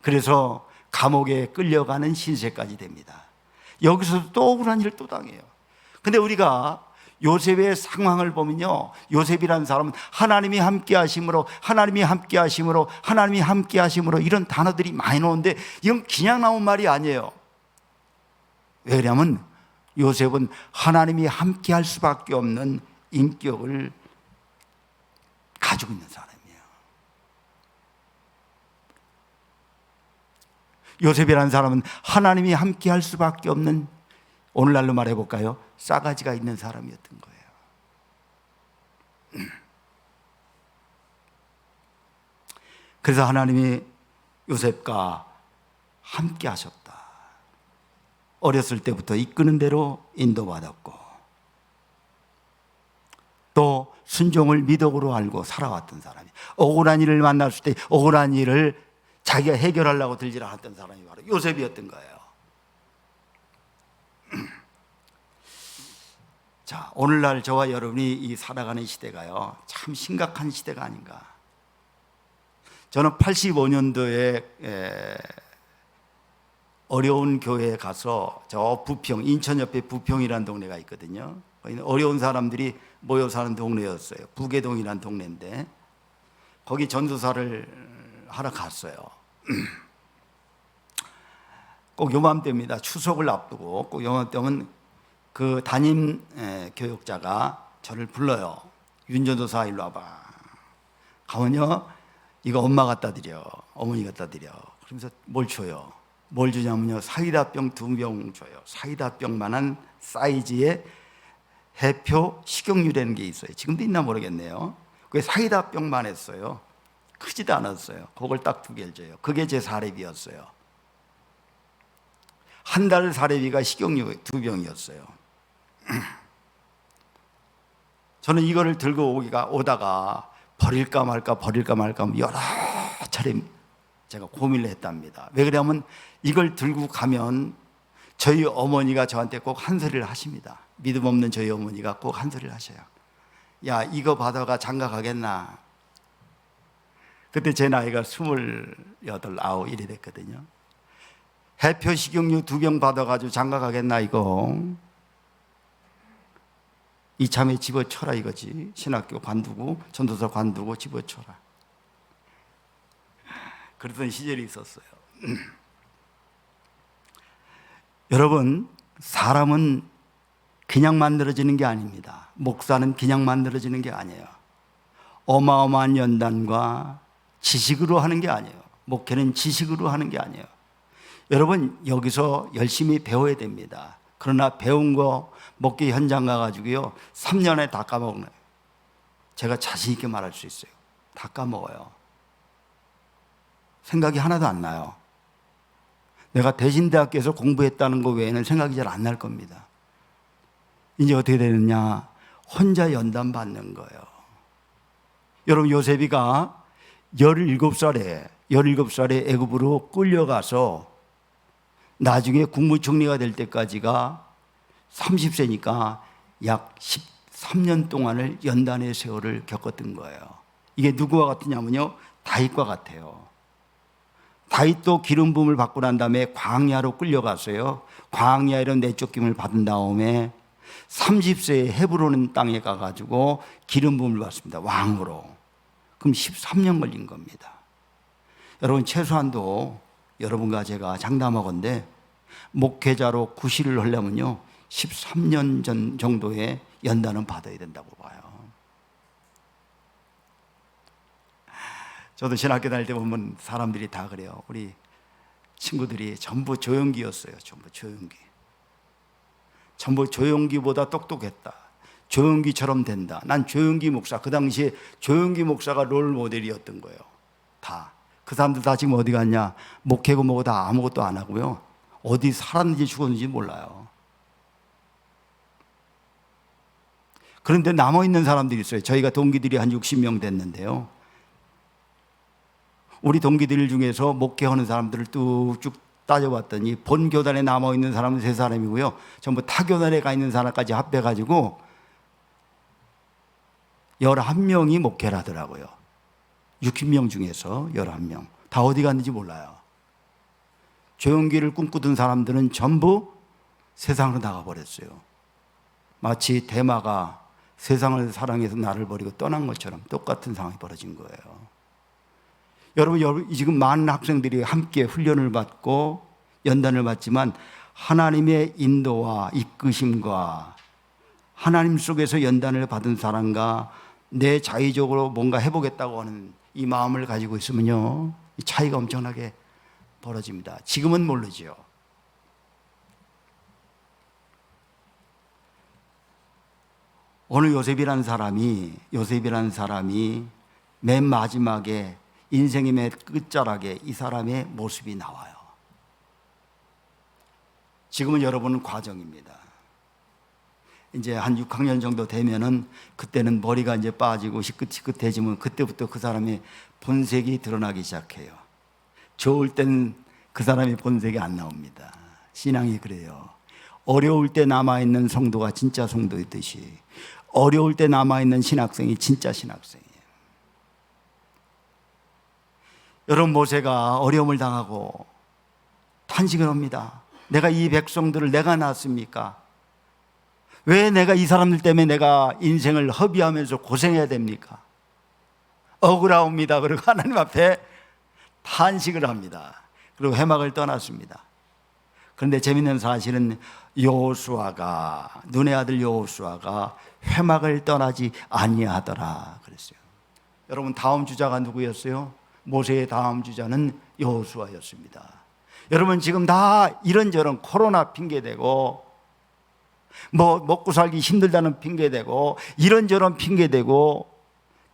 그래서 감옥에 끌려가는 신세까지 됩니다. 여기서도 또 억울한 일을 또 당해요. 근데 우리가 요셉의 상황을 보면요, 요셉이라는 사람은 하나님이 함께 하심으로, 하나님이 함께 하심으로, 하나님이 함께 하심으로 이런 단어들이 많이 나오는데 이건 그냥 나온 말이 아니에요. 왜냐하면 요셉은 하나님이 함께 할 수밖에 없는 인격을 가지고 있는 사람이에요. 요셉이라는 사람은 하나님이 함께 할 수밖에 없는, 오늘날로 말해볼까요? 싸가지가 있는 사람이었던 거예요. 그래서 하나님이 요셉과 함께 하셨다. 어렸을 때부터 이끄는 대로 인도받았고 또 순종을 미덕으로 알고 살아왔던 사람이, 억울한 일을 만났을 때 억울한 일을 자기가 해결하려고 들지 않았던 사람이 바로 요셉이었던 거예요. 자, 오늘날 저와 여러분이 이 살아가는 시대가요, 참 심각한 시대가 아닌가. 저는 85년도에 어려운 교회에 가서 저 부평, 인천 옆에 부평이라는 동네가 있거든요. 거기는 어려운 사람들이 모여 사는 동네였어요. 부계동이라는 동네인데 거기 전도사를 하러 갔어요. 꼭 요맘때입니다. 추석을 앞두고 꼭 요맘때 오면 그 담임 교육자가 저를 불러요. 윤전도사 일로 와봐. 가면요, 이거 엄마 갖다 드려, 어머니 갖다 드려. 그러면서 뭘 줘요? 뭘 주냐면요, 사이다병 2병 줘요. 사이다병만한 사이즈의 해표 식용유라는 게 있어요. 지금도 있나 모르겠네요. 그게 사이다병만 했어요. 크지도 않았어요. 그걸 딱 2개를 줘요. 그게 제 사례비였어요. 한 달 사례비가 식용유 2병이었어요. 저는 이거를 들고 오다가 버릴까 말까 여러 차례 제가 고민을 했답니다. 왜 그러냐면 이걸 들고 가면 저희 어머니가 저한테 꼭 한 소리를 하십니다. 믿음 없는 저희 어머니가 꼭 한 소리를 하셔요. 야, 이거 받아가 장가 가겠나? 그때 제 나이가 28, 9 이래 됐거든요. 해표 식용유 2병 받아가지고 장가 가겠나 이거? 이참에 집어쳐라 이거지. 신학교 관두고 전도사 관두고 집어쳐라. 그러던 시절이 있었어요. 여러분, 사람은 그냥 만들어지는 게 아닙니다. 목사는 그냥 만들어지는 게 아니에요. 어마어마한 연단과 지식으로 하는 게 아니에요. 목회는 지식으로 하는 게 아니에요. 여러분, 여기서 열심히 배워야 됩니다. 그러나 배운 거 목회 현장 가가지고요 3년에 다 까먹어요. 제가 자신 있게 말할 수 있어요. 다 까먹어요. 생각이 하나도 안 나요. 내가 대신대학교에서 공부했다는 거 외에는 생각이 잘 안 날 겁니다. 이제 어떻게 되느냐, 혼자 연단 받는 거예요. 여러분 요셉이가 17살에 애굽으로 끌려가서 나중에 국무총리가 될 때까지가 30세니까 약 13년 동안을 연단의 세월을 겪었던 거예요. 이게 누구와 같으냐면요, 다윗과 같아요. 다윗도 기름 부음을 받고 난 다음에 광야로 끌려갔어요. 광야에로 내쫓김을 받은 다음에 30세에 헤브론 땅에 가가지고 기름 부음을 받습니다. 왕으로. 그럼 13년 걸린 겁니다. 여러분 최소한도 여러분과 제가 장담하건대 목회자로 구실을 하려면요 13년 전 정도의 연단은 받아야 된다고 봐요. 저도 신학교 다닐 때 보면 사람들이 다 그래요. 우리 친구들이 전부 조용기였어요. 전부 조용기보다 똑똑했다. 조용기처럼 된다. 난 조용기 목사, 그 당시에 조용기 목사가 롤 모델이었던 거예요. 다. 그 사람들 다 지금 어디 갔냐? 목회고 뭐고 다 아무것도 안 하고요. 어디 살았는지 죽었는지 몰라요. 그런데 남아있는 사람들이 있어요. 저희가 동기들이 한 60명 됐는데요. 우리 동기들 중에서 목회하는 사람들을 뚝쭉 따져봤더니 본 교단에 남아있는 사람은 3사람이고요. 전부 타 교단에 가 있는 사람까지 합해가지고 11명이 목회를 하더라고요. 60명 중에서 11명. 다 어디 갔는지 몰라요. 조용기를 꿈꾸던 사람들은 전부 세상으로 나가버렸어요. 마치 대마가 세상을 사랑해서 나를 버리고 떠난 것처럼 똑같은 상황이 벌어진 거예요. 여러분 지금 많은 학생들이 함께 훈련을 받고 연단을 받지만 하나님의 인도와 이끄심과 하나님 속에서 연단을 받은 사람과 내 자의적으로 뭔가 해보겠다고 하는 이 마음을 가지고 있으면요, 이 차이가 엄청나게 벌어집니다. 지금은 모르죠. 오늘 요셉이라는 사람이 맨 마지막에 인생의 맨 끝자락에 이 사람의 모습이 나와요. 지금은 여러분은 과정입니다. 이제 한 6학년 정도 되면은 그때는 머리가 이제 빠지고 시끗시끗해지면 그때부터 그 사람의 본색이 드러나기 시작해요. 좋을 땐 그 사람의 본색이 안 나옵니다. 신앙이 그래요. 어려울 때 남아있는 성도가 진짜 성도이듯이 어려울 때 남아있는 신학생이 진짜 신학생이에요. 여러분 모세가 어려움을 당하고 탄식을 합니다. 내가 이 백성들을 내가 낳았습니까? 왜 내가 이 사람들 때문에 내가 인생을 허비하면서 고생해야 됩니까? 억울하옵니다. 그리고 하나님 앞에 탄식을 합니다. 그리고 회막을 떠났습니다. 그런데 재밌는 사실은 여호수아가, 눈의 아들 여호수아가 회막을 떠나지 아니하더라 그랬어요. 여러분 다음 주자가 누구였어요? 모세의 다음 주자는 여호수아였습니다. 여러분 지금 다 이런저런 코로나 핑계대고 뭐 먹고 살기 힘들다는 핑계대고 이런저런 핑계대고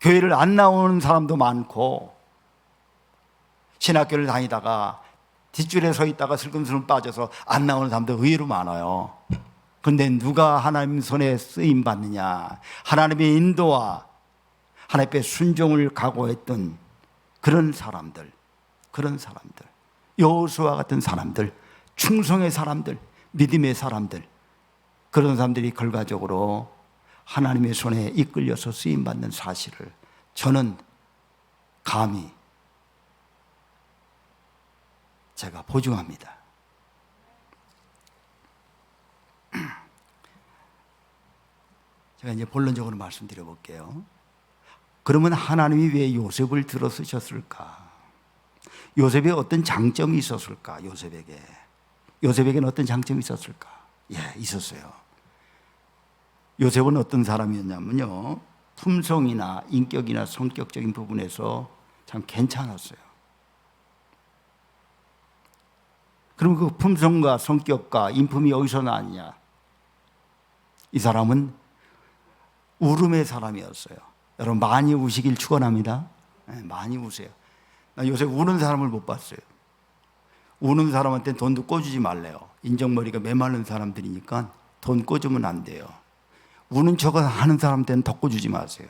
교회를 안 나오는 사람도 많고 신학교를 다니다가 뒷줄에 서 있다가 슬금슬금 빠져서 안 나오는 사람도 의외로 많아요. 그런데 누가 하나님 손에 쓰임 받느냐? 하나님의 인도와 하나님의 순종을 각오했던 그런 사람들, 여호수아 같은 사람들, 충성의 사람들, 믿음의 사람들, 그런 사람들이 결과적으로 하나님의 손에 이끌려서 쓰임받는 사실을 저는 감히 제가 보증합니다. 제가 이제 본론적으로 말씀드려 볼게요. 그러면 하나님이 왜 요셉을 들어 쓰셨을까? 요셉에 어떤 장점이 있었을까? 요셉에게는 어떤 장점이 있었을까? 예, 있었어요. 요셉은 어떤 사람이었냐면요, 품성이나 인격이나 성격적인 부분에서 참 괜찮았어요. 그럼 그 품성과 성격과 인품이 어디서 나왔냐? 이 사람은 울음의 사람이었어요. 여러분 많이 우시길 축원합니다. 네, 많이 우세요. 나 요새 우는 사람을 못 봤어요. 우는 사람한테 돈도 꿔주지 말래요. 인정머리가 메마른 사람들이니까 돈 꿔주면 안 돼요. 우는 척을 하는 사람한테는 더 꿔주지 마세요.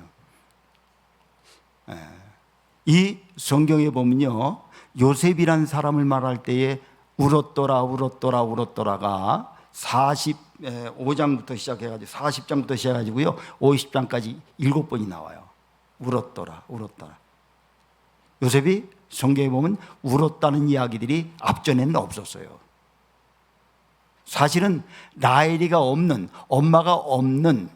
이 성경에 보면요, 요셉이란 사람을 말할 때에 울었더라 울었더라 울었더라가 45장부터 시작해가지고 40장부터 시작해가지고요 50장까지 7번이 나와요. 울었더라 울었더라. 요셉이 성경에 보면 울었다는 이야기들이 앞전에는 없었어요. 사실은 라헬이가 없는, 엄마가 없는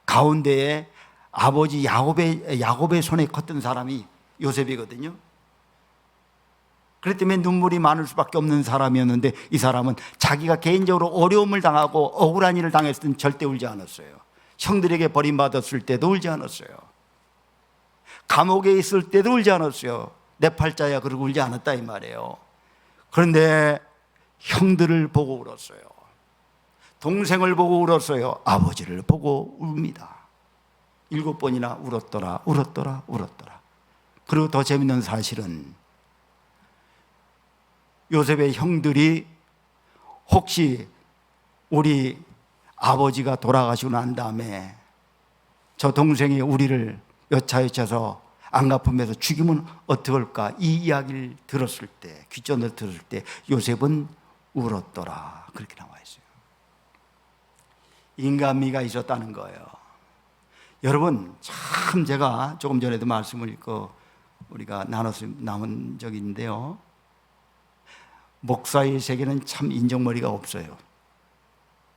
가운데에 아버지 야곱의 손에 컸던 사람이 요셉이거든요. 그렇기 때문에 눈물이 많을 수밖에 없는 사람이었는데, 이 사람은 자기가 개인적으로 어려움을 당하고 억울한 일을 당했을 때는 절대 울지 않았어요. 형들에게 버림받았을 때도 울지 않았어요. 감옥에 있을 때도 울지 않았어요. 내 팔자야 그러고 울지 않았다 이 말이에요. 그런데 형들을 보고 울었어요. 동생을 보고 울었어요. 아버지를 보고 웁니다. 7번이나 울었더라 울었더라 울었더라. 그리고 더 재밌는 사실은 요셉의 형들이 혹시 우리 아버지가 돌아가시고 난 다음에 저 동생이 우리를 여차여차서 안 갚으면서 죽이면 어떡할까, 이 이야기를 들었을 때, 귀전을 들었을 때 요셉은 울었더라 그렇게 나와 있어요. 인간미가 있었다는 거예요. 여러분, 참 제가 조금 전에도 말씀을 읽고 우리가 나눠서 남은 적이 있는데요, 목사의 세계는 참 인정머리가 없어요.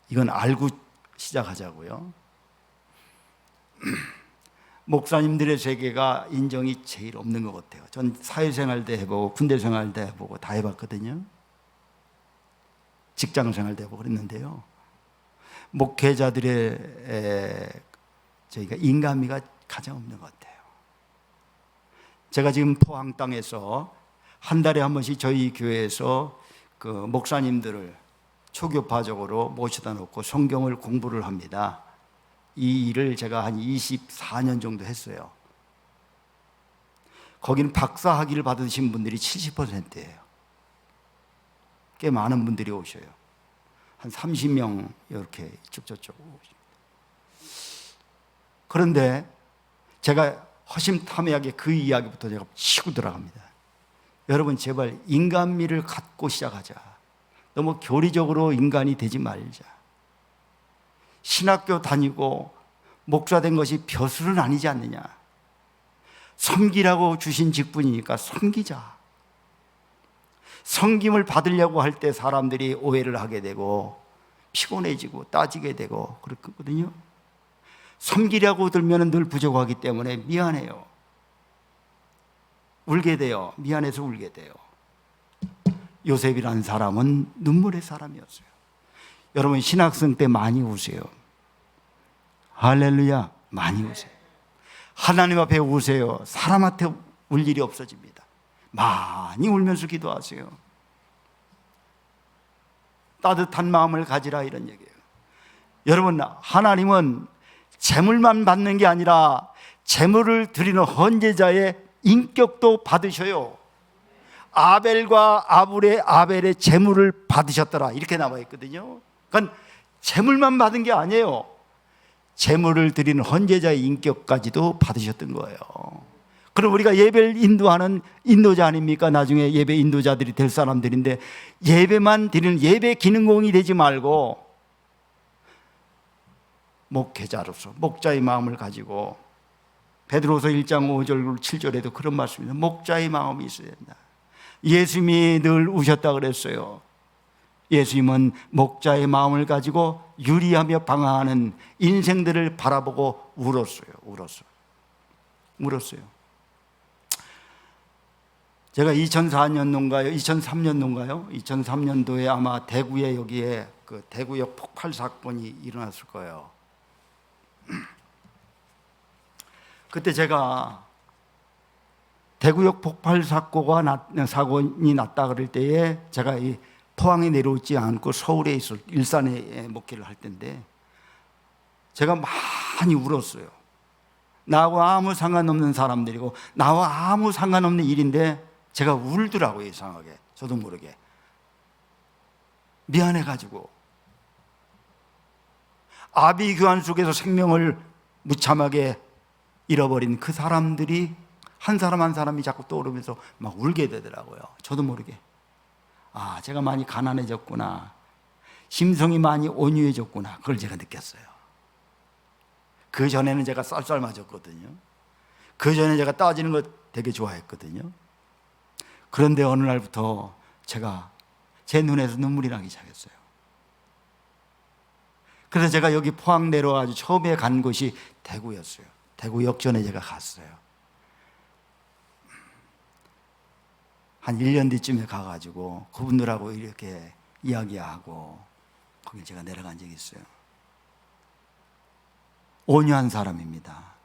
이건 알고 시작하자고요. 목사님들의 세계가 인정이 제일 없는 것 같아요. 전 사회생활도 해보고 군대 생활도 해보고 다 해봤거든요. 직장생활도 해보고 그랬는데요, 목회자들의 저희가 인간미가 가장 없는 것 같아요. 제가 지금 포항 땅에서 한 달에 한 번씩 저희 교회에서 그 목사님들을 초교파적으로 모셔다 놓고 성경을 공부를 합니다. 이 일을 제가 한 24년 정도 했어요. 거기는 박사학위를 받으신 분들이 70%예요. 꽤 많은 분들이 오셔요. 한 30명 이렇게 이쪽 오십니다. 그런데 제가 허심탄회하게 그 이야기부터 제가 치고 들어갑니다. 여러분, 제발 인간미를 갖고 시작하자. 너무 교리적으로 인간이 되지 말자. 신학교 다니고 목사 된 것이 벼슬은 아니지 않느냐. 섬기라고 주신 직분이니까 섬기자. 섬김을 받으려고 할 때 사람들이 오해를 하게 되고 피곤해지고 따지게 되고 그렇거든요. 섬기려고 들면 늘 부족하기 때문에 미안해요. 울게 돼요. 미안해서 울게 돼요. 요셉이라는 사람은 눈물의 사람이었어요. 여러분, 신학생 때 많이 우세요. 할렐루야, 많이 우세요. 하나님 앞에 우세요. 사람한테 울 일이 없어집니다. 많이 울면서 기도하세요. 따뜻한 마음을 가지라, 이런 얘기예요. 여러분, 하나님은 재물만 받는 게 아니라 재물을 드리는 헌제자의 인격도 받으셔요. 아벨과 아벨의 재물을 받으셨더라, 이렇게 나와 있거든요. 그러니까 재물만 받은 게 아니에요. 재물을 드리는 헌제자의 인격까지도 받으셨던 거예요. 그럼 우리가 예배를 인도하는 인도자 아닙니까? 나중에 예배 인도자들이 될 사람들인데, 예배만 드리는 예배 기능공이 되지 말고 목회자로서 목자의 마음을 가지고, 베드로서 1장 5절 7절에도 그런 말씀입니다. 목자의 마음이 있어야 된다. 예수님이 늘 우셨다 그랬어요. 예수님은 목자의 마음을 가지고 유리하며 방황하는 인생들을 바라보고 울었어요. 제가 2003년도에 아마 대구에, 여기에 그 대구역 폭발 사건이 일어났을 거예요. 그때 제가 대구역 폭발 사건이 났다 그럴 때에 제가 이 포항에 내려오지 않고 서울에 일산에 목회를 할 때인데, 제가 많이 울었어요. 나하고 아무 상관없는 사람들이고 나와 아무 상관없는 일인데 제가 울더라고요. 이상하게, 저도 모르게 미안해가지고. 아비 규환 속에서 생명을 무참하게 잃어버린 그 사람들이 한 사람 한 사람이 자꾸 떠오르면서 막 울게 되더라고요. 저도 모르게. 아, 제가 많이 가난해졌구나. 심성이 많이 온유해졌구나. 그걸 제가 느꼈어요. 그 전에는 제가 쌀쌀맞았거든요. 그 전에 제가 따지는 거 되게 좋아했거든요. 그런데 어느 날부터 제가 제 눈에서 눈물이 나기 시작했어요. 그래서 제가 여기 포항 내려와서 처음에 간 곳이 대구였어요. 대구 역전에 제가 갔어요. 한 1년 뒤쯤에 가가지고 그분들하고 이렇게 이야기하고 거기 제가 내려간 적이 있어요. 온유한 사람입니다.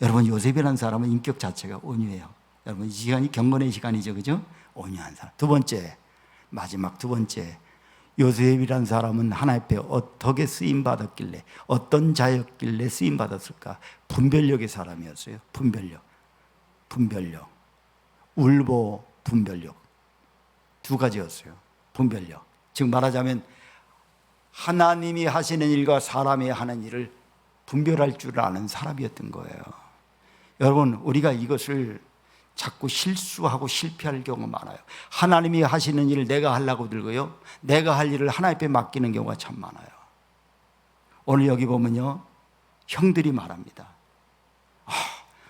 여러분, 요셉이라는 사람은 인격 자체가 온유해요. 여러분, 이 시간이 경건의 시간이죠, 그죠? 온유한 사람. 두 번째, 마지막 두 번째, 요셉이라는 사람은 하나님 앞에 어떻게 쓰임받았길래, 어떤 자였길래 쓰임받았을까? 분별력의 사람이었어요. 분별력. 울보 분별력. 두 가지였어요. 분별력. 즉 말하자면 하나님이 하시는 일과 사람이 하는 일을 분별할 줄 아는 사람이었던 거예요. 여러분, 우리가 이것을 자꾸 실수하고 실패할 경우가 많아요. 하나님이 하시는 일을 내가 하려고 들고요, 내가 할 일을 하나님 앞에 맡기는 경우가 참 많아요. 오늘 여기 보면요, 형들이 말합니다.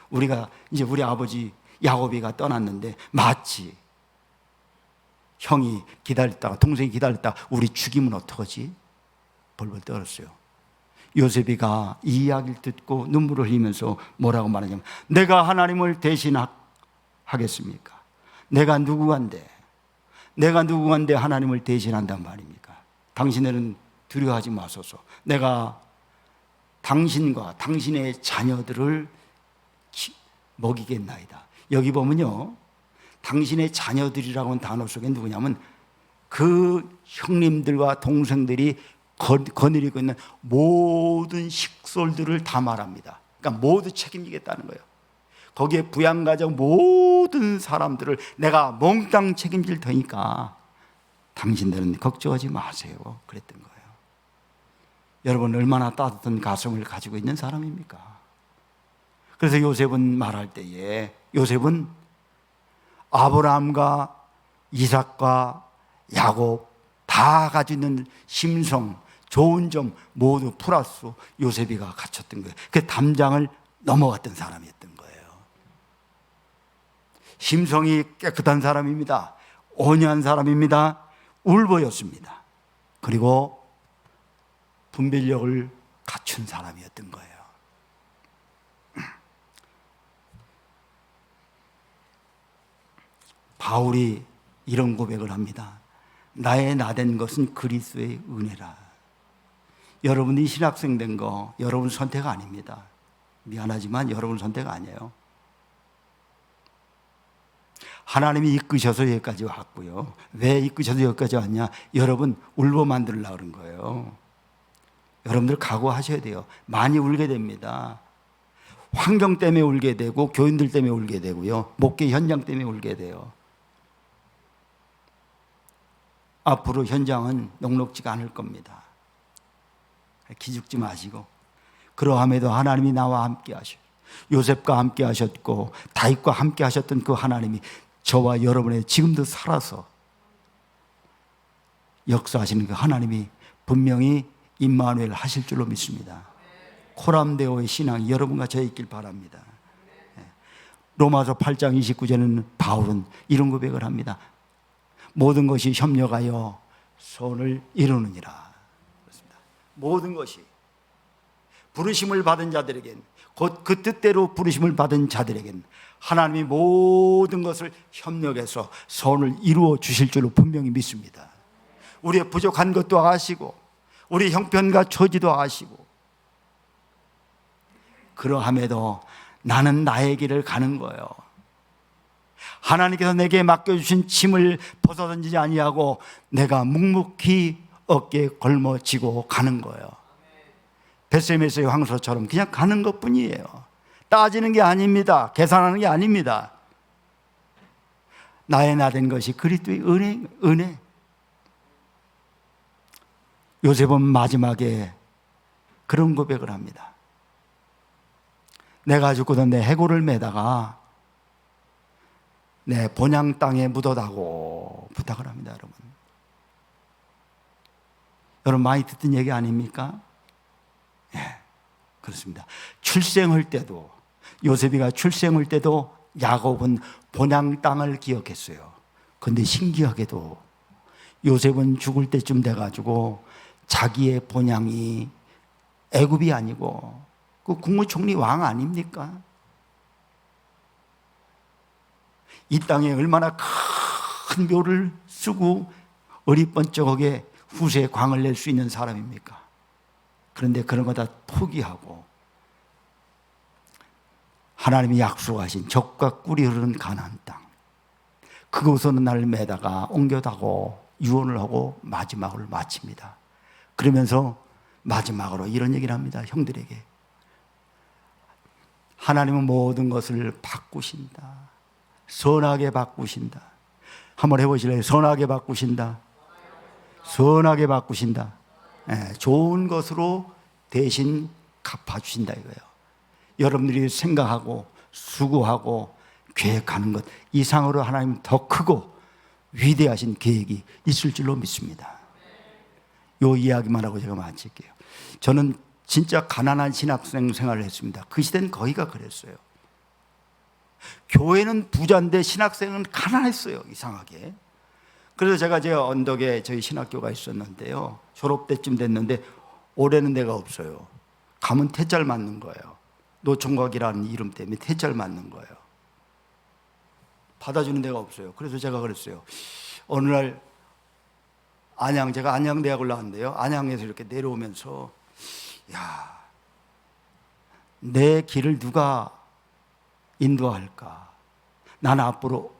우리가 이제 우리 아버지 야곱이가 떠났는데 마치 형이 기다렸다가 동생이 기다렸다가 우리 죽이면 어떡하지? 벌벌 떨었어요. 요셉이가 이 이야기를 듣고 눈물을 흘리면서 뭐라고 말하냐면, 내가 하나님을 대신하겠습니까? 내가 누구간데 하나님을 대신한단 말입니까? 당신들은 두려워하지 마소서. 내가 당신과 당신의 자녀들을 먹이겠나이다. 여기 보면요, 당신의 자녀들이라고 하는 단어 속에 누구냐면 그 형님들과 동생들이 거느리고 있는 모든 식솔들을 다 말합니다. 그러니까 모두 책임지겠다는 거예요. 거기에 부양가정 모든 사람들을 내가 몽땅 책임질 테니까 당신들은 걱정하지 마세요. 그랬던 거예요. 여러분, 얼마나 따뜻한 가슴을 가지고 있는 사람입니까? 그래서 요셉은 말할 때에, 요셉은 아브라함과 이삭과 야곱 다 가지고 있는 심성, 좋은 점 모두 플러스 요셉이가 갖췄던 거예요. 그 담장을 넘어갔던 사람이었던 거예요. 심성이 깨끗한 사람입니다. 온유한 사람입니다. 울보였습니다. 그리고 분별력을 갖춘 사람이었던 거예요. 바울이 이런 고백을 합니다. 나의 나된 것은 그리스도의 은혜라. 여러분이 신학생 된 거 여러분 선택 아닙니다. 미안하지만 여러분 선택 아니에요. 하나님이 이끄셔서 여기까지 왔고요. 왜 이끄셔서 여기까지 왔냐? 여러분 울보 만들려고 그런 거예요. 여러분들 각오하셔야 돼요. 많이 울게 됩니다. 환경 때문에 울게 되고, 교인들 때문에 울게 되고요, 목회 현장 때문에 울게 돼요. 앞으로 현장은 녹록지가 않을 겁니다. 기죽지 마시고, 그러함에도 하나님이 나와 함께 하셔, 요셉과 함께 하셨고 다윗과 함께 하셨던 그 하나님이 저와 여러분의 지금도 살아서 역사하시는 그 하나님이 분명히 임마누엘 하실 줄로 믿습니다. 코람데오의 신앙이 여러분과 저에 있길 바랍니다. 로마서 8장 29절에는 바울은 이런 고백을 합니다. 모든 것이 협력하여 선을 이루느니라. 그렇습니다. 모든 것이 부르심을 받은 자들에겐, 곧 그 뜻대로 부르심을 받은 자들에겐 하나님이 모든 것을 협력해서 선을 이루어 주실 줄로 분명히 믿습니다. 우리의 부족한 것도 아시고 우리 형편과 처지도 아시고, 그러함에도 나는 나의 길을 가는 거예요. 하나님께서 내게 맡겨주신 짐을 벗어던지지 아니하고 내가 묵묵히 어깨에 걸머지고 가는 거예요. 벳세메스의 황소처럼 그냥 가는 것뿐이에요. 따지는 게 아닙니다. 계산하는 게 아닙니다. 나의 나된 것이 그리스도의 은혜. 요셉은 마지막에 그런 고백을 합니다. 내가 죽고도 내 해골을 매다가 내 본향 땅에 묻어다고 부탁을 합니다, 여러분. 여러분 많이 듣던 얘기 아닙니까? 예, 그렇습니다. 출생할 때도, 요셉이가 출생할 때도 야곱은 본향 땅을 기억했어요. 그런데 신기하게도 요셉은 죽을 때쯤 돼가지고 자기의 본향이 애굽이 아니고 그 국무총리 왕 아닙니까? 이 땅에 얼마나 큰 묘를 쓰고 어리번쩍하게 후세에 광을 낼 수 있는 사람입니까? 그런데 그런 거 다 포기하고 하나님이 약속하신 젖과 꿀이 흐르는 가나안 땅, 그곳으로 나를 매다가 옮겨다고 유언을 하고 마지막을 마칩니다. 그러면서 마지막으로 이런 얘기를 합니다. 형들에게 하나님은 모든 것을 바꾸신다. 선하게 바꾸신다. 한번 해보실래요? 선하게 바꾸신다. 선하게 바꾸신다. 좋은 것으로 대신 갚아주신다 이거예요. 여러분들이 생각하고 수고하고 계획하는 것 이상으로 하나님 더 크고 위대하신 계획이 있을 줄로 믿습니다. 요 이야기만 하고 제가 마칠게요. 저는 진짜 가난한 신학생 생활을 했습니다. 그 시대는 거의가 그랬어요. 교회는 부자인데 신학생은 가난했어요, 이상하게. 그래서 제가 제 언덕에 저희 신학교가 있었는데요, 졸업 때쯤 됐는데 오래는 데가 없어요. 가면 퇴짜를 맞는 거예요. 노총각이라는 이름 때문에 퇴짜를 맞는 거예요. 받아주는 데가 없어요. 그래서 제가 그랬어요. 어느 날 제가 안양대학을 나왔는데요, 안양에서 이렇게 내려오면서 야, 내 길을 누가 인도할까? 나는 앞으로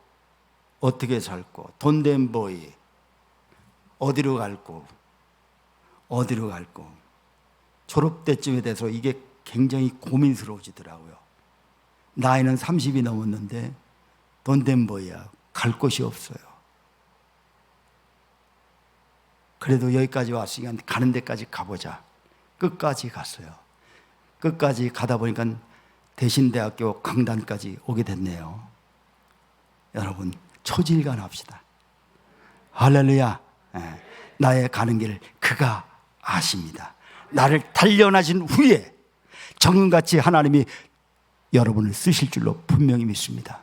어떻게 살고, 돈된 보이 어디로 갈고 졸업 때쯤에 돼서 이게 굉장히 고민스러워지더라고요. 나이는 30이 넘었는데 돈된 보이야 갈 곳이 없어요. 그래도 여기까지 왔으니까 가는 데까지 가보자. 끝까지 갔어요. 끝까지 가다 보니까 대신대학교 강단까지 오게 됐네요. 여러분 초질간 합시다. 할렐루야. 나의 가는 길을 그가 아십니다. 나를 단련하신 후에 정금같이 하나님이 여러분을 쓰실 줄로 분명히 믿습니다.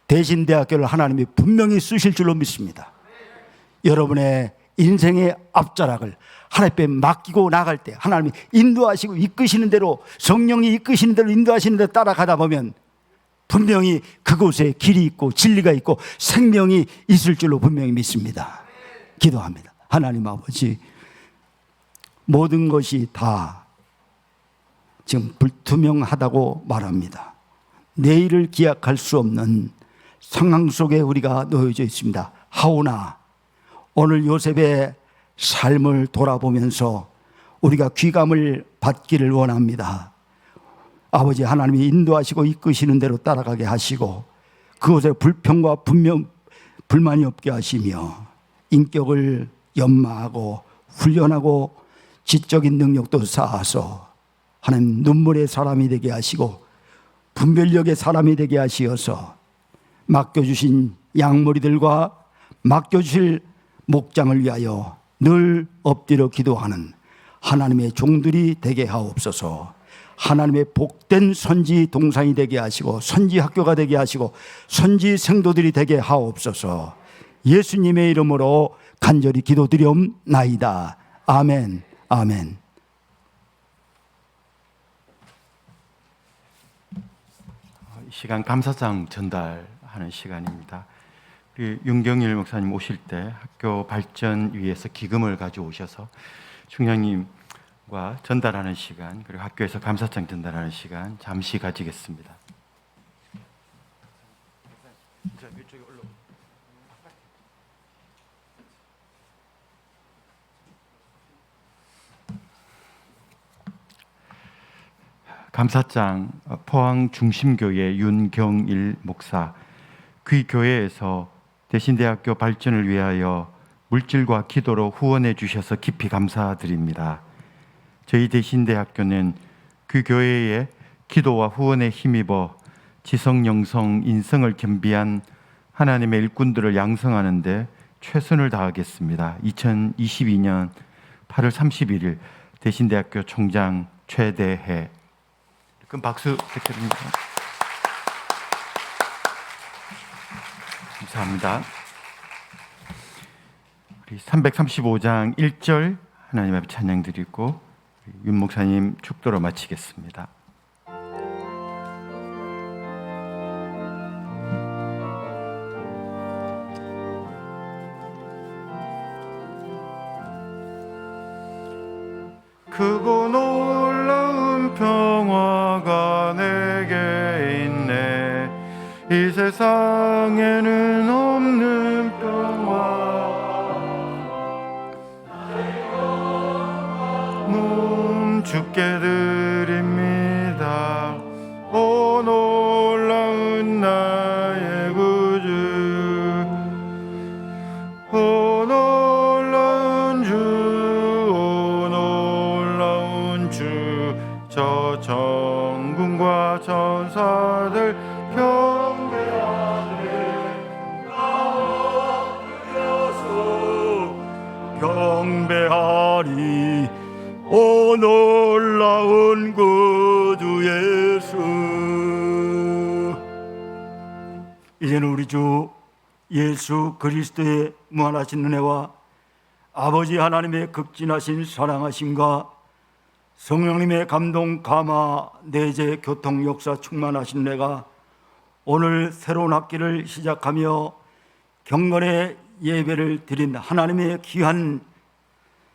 대신대학교를 하나님이 분명히 쓰실 줄로 믿습니다. 여러분의 인생의 앞자락을 하나님께 맡기고 나갈 때 하나님이 인도하시고 이끄시는 대로, 성령이 이끄시는 대로 인도하시는 대로 따라가다 보면 분명히 그곳에 길이 있고 진리가 있고 생명이 있을 줄로 분명히 믿습니다. 기도합니다. 하나님 아버지, 모든 것이 다 지금 불투명하다고 말합니다. 내일을 기약할 수 없는 상황 속에 우리가 놓여져 있습니다. 하오나 오늘 요셉의 삶을 돌아보면서 우리가 귀감을 받기를 원합니다. 아버지 하나님이 인도하시고 이끄시는 대로 따라가게 하시고 그곳에 불평과 불만이 없게 하시며 인격을 연마하고 훈련하고 지적인 능력도 쌓아서 하나님 눈물의 사람이 되게 하시고 분별력의 사람이 되게 하시어서 맡겨주신 양머리들과 맡겨주실 목장을 위하여 늘 엎드려 기도하는 하나님의 종들이 되게 하옵소서. 하나님의 복된 선지 동산이 되게 하시고 선지 학교가 되게 하시고 선지 생도들이 되게 하옵소서. 예수님의 이름으로 간절히 기도드리옵나이다. 아멘. 아멘. 이 시간 감사장 전달하는 시간입니다. 우리 윤경일 목사님 오실 때 학교 발전 위해서 기금을 가져오셔서 총장님과 전달하는 시간, 그리고 학교에서 감사장 전달하는 시간 잠시 가지겠습니다. 감사장 포항 중심교회 윤경일 목사, 그 교회에서 대신대학교 발전을 위하여 물질과 기도로 후원해 주셔서 깊이 감사드립니다. 저희 대신대학교는 그 교회의 기도와 후원에 힘입어 지성, 영성, 인성을 겸비한 하나님의 일꾼들을 양성하는 데 최선을 다하겠습니다. 2022년 8월 31일 대신대학교 총장 최대해. 그럼 박수 부탁드립니다. 감사합니다. 우리 335장 1절 하나님 앞에 찬양 드리고 윤 목사님 축도로 마치겠습니다. 크고 놀라운 평화가 내게 있네. 이 세상에는 없는 평화. 몸 주께 드립니다. 오 놀라운 나의 구주. 오 놀라운 주. 오 놀라운 주. 저 정군과 전사들 경배하리. 오 놀라운 구주 예수. 이제는 우리 주 예수 그리스도의 무한하신 은혜와 아버지 하나님의 극진하신 사랑하심과 성령님의 감동 감화 내재 교통 역사 충만하신 은혜가 오늘 새로운 학기를 시작하며 경건의 예배를 드린 하나님의 귀한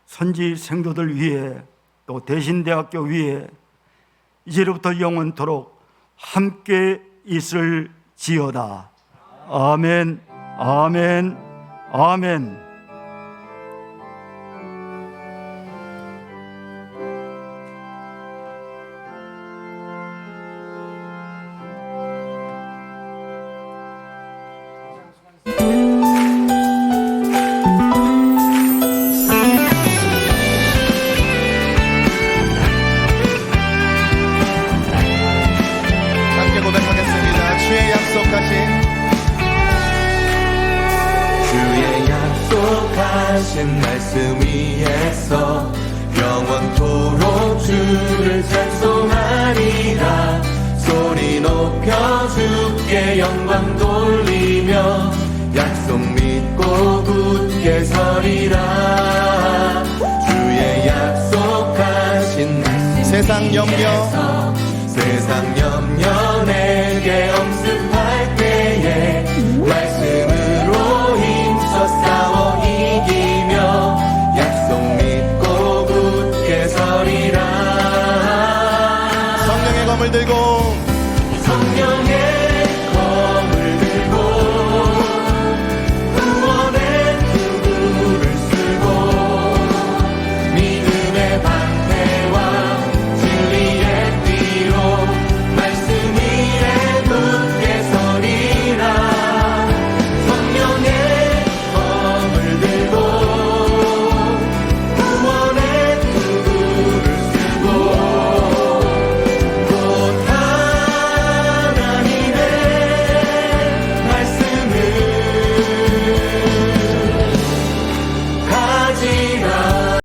선지 생도들 위해 또 대신대학교 위에 이제로부터 영원토록 함께 있을지어다. 아멘, 아멘, 아멘. 함께 고백하겠습니다. 주의 약속하신 주의 약속하신 말씀이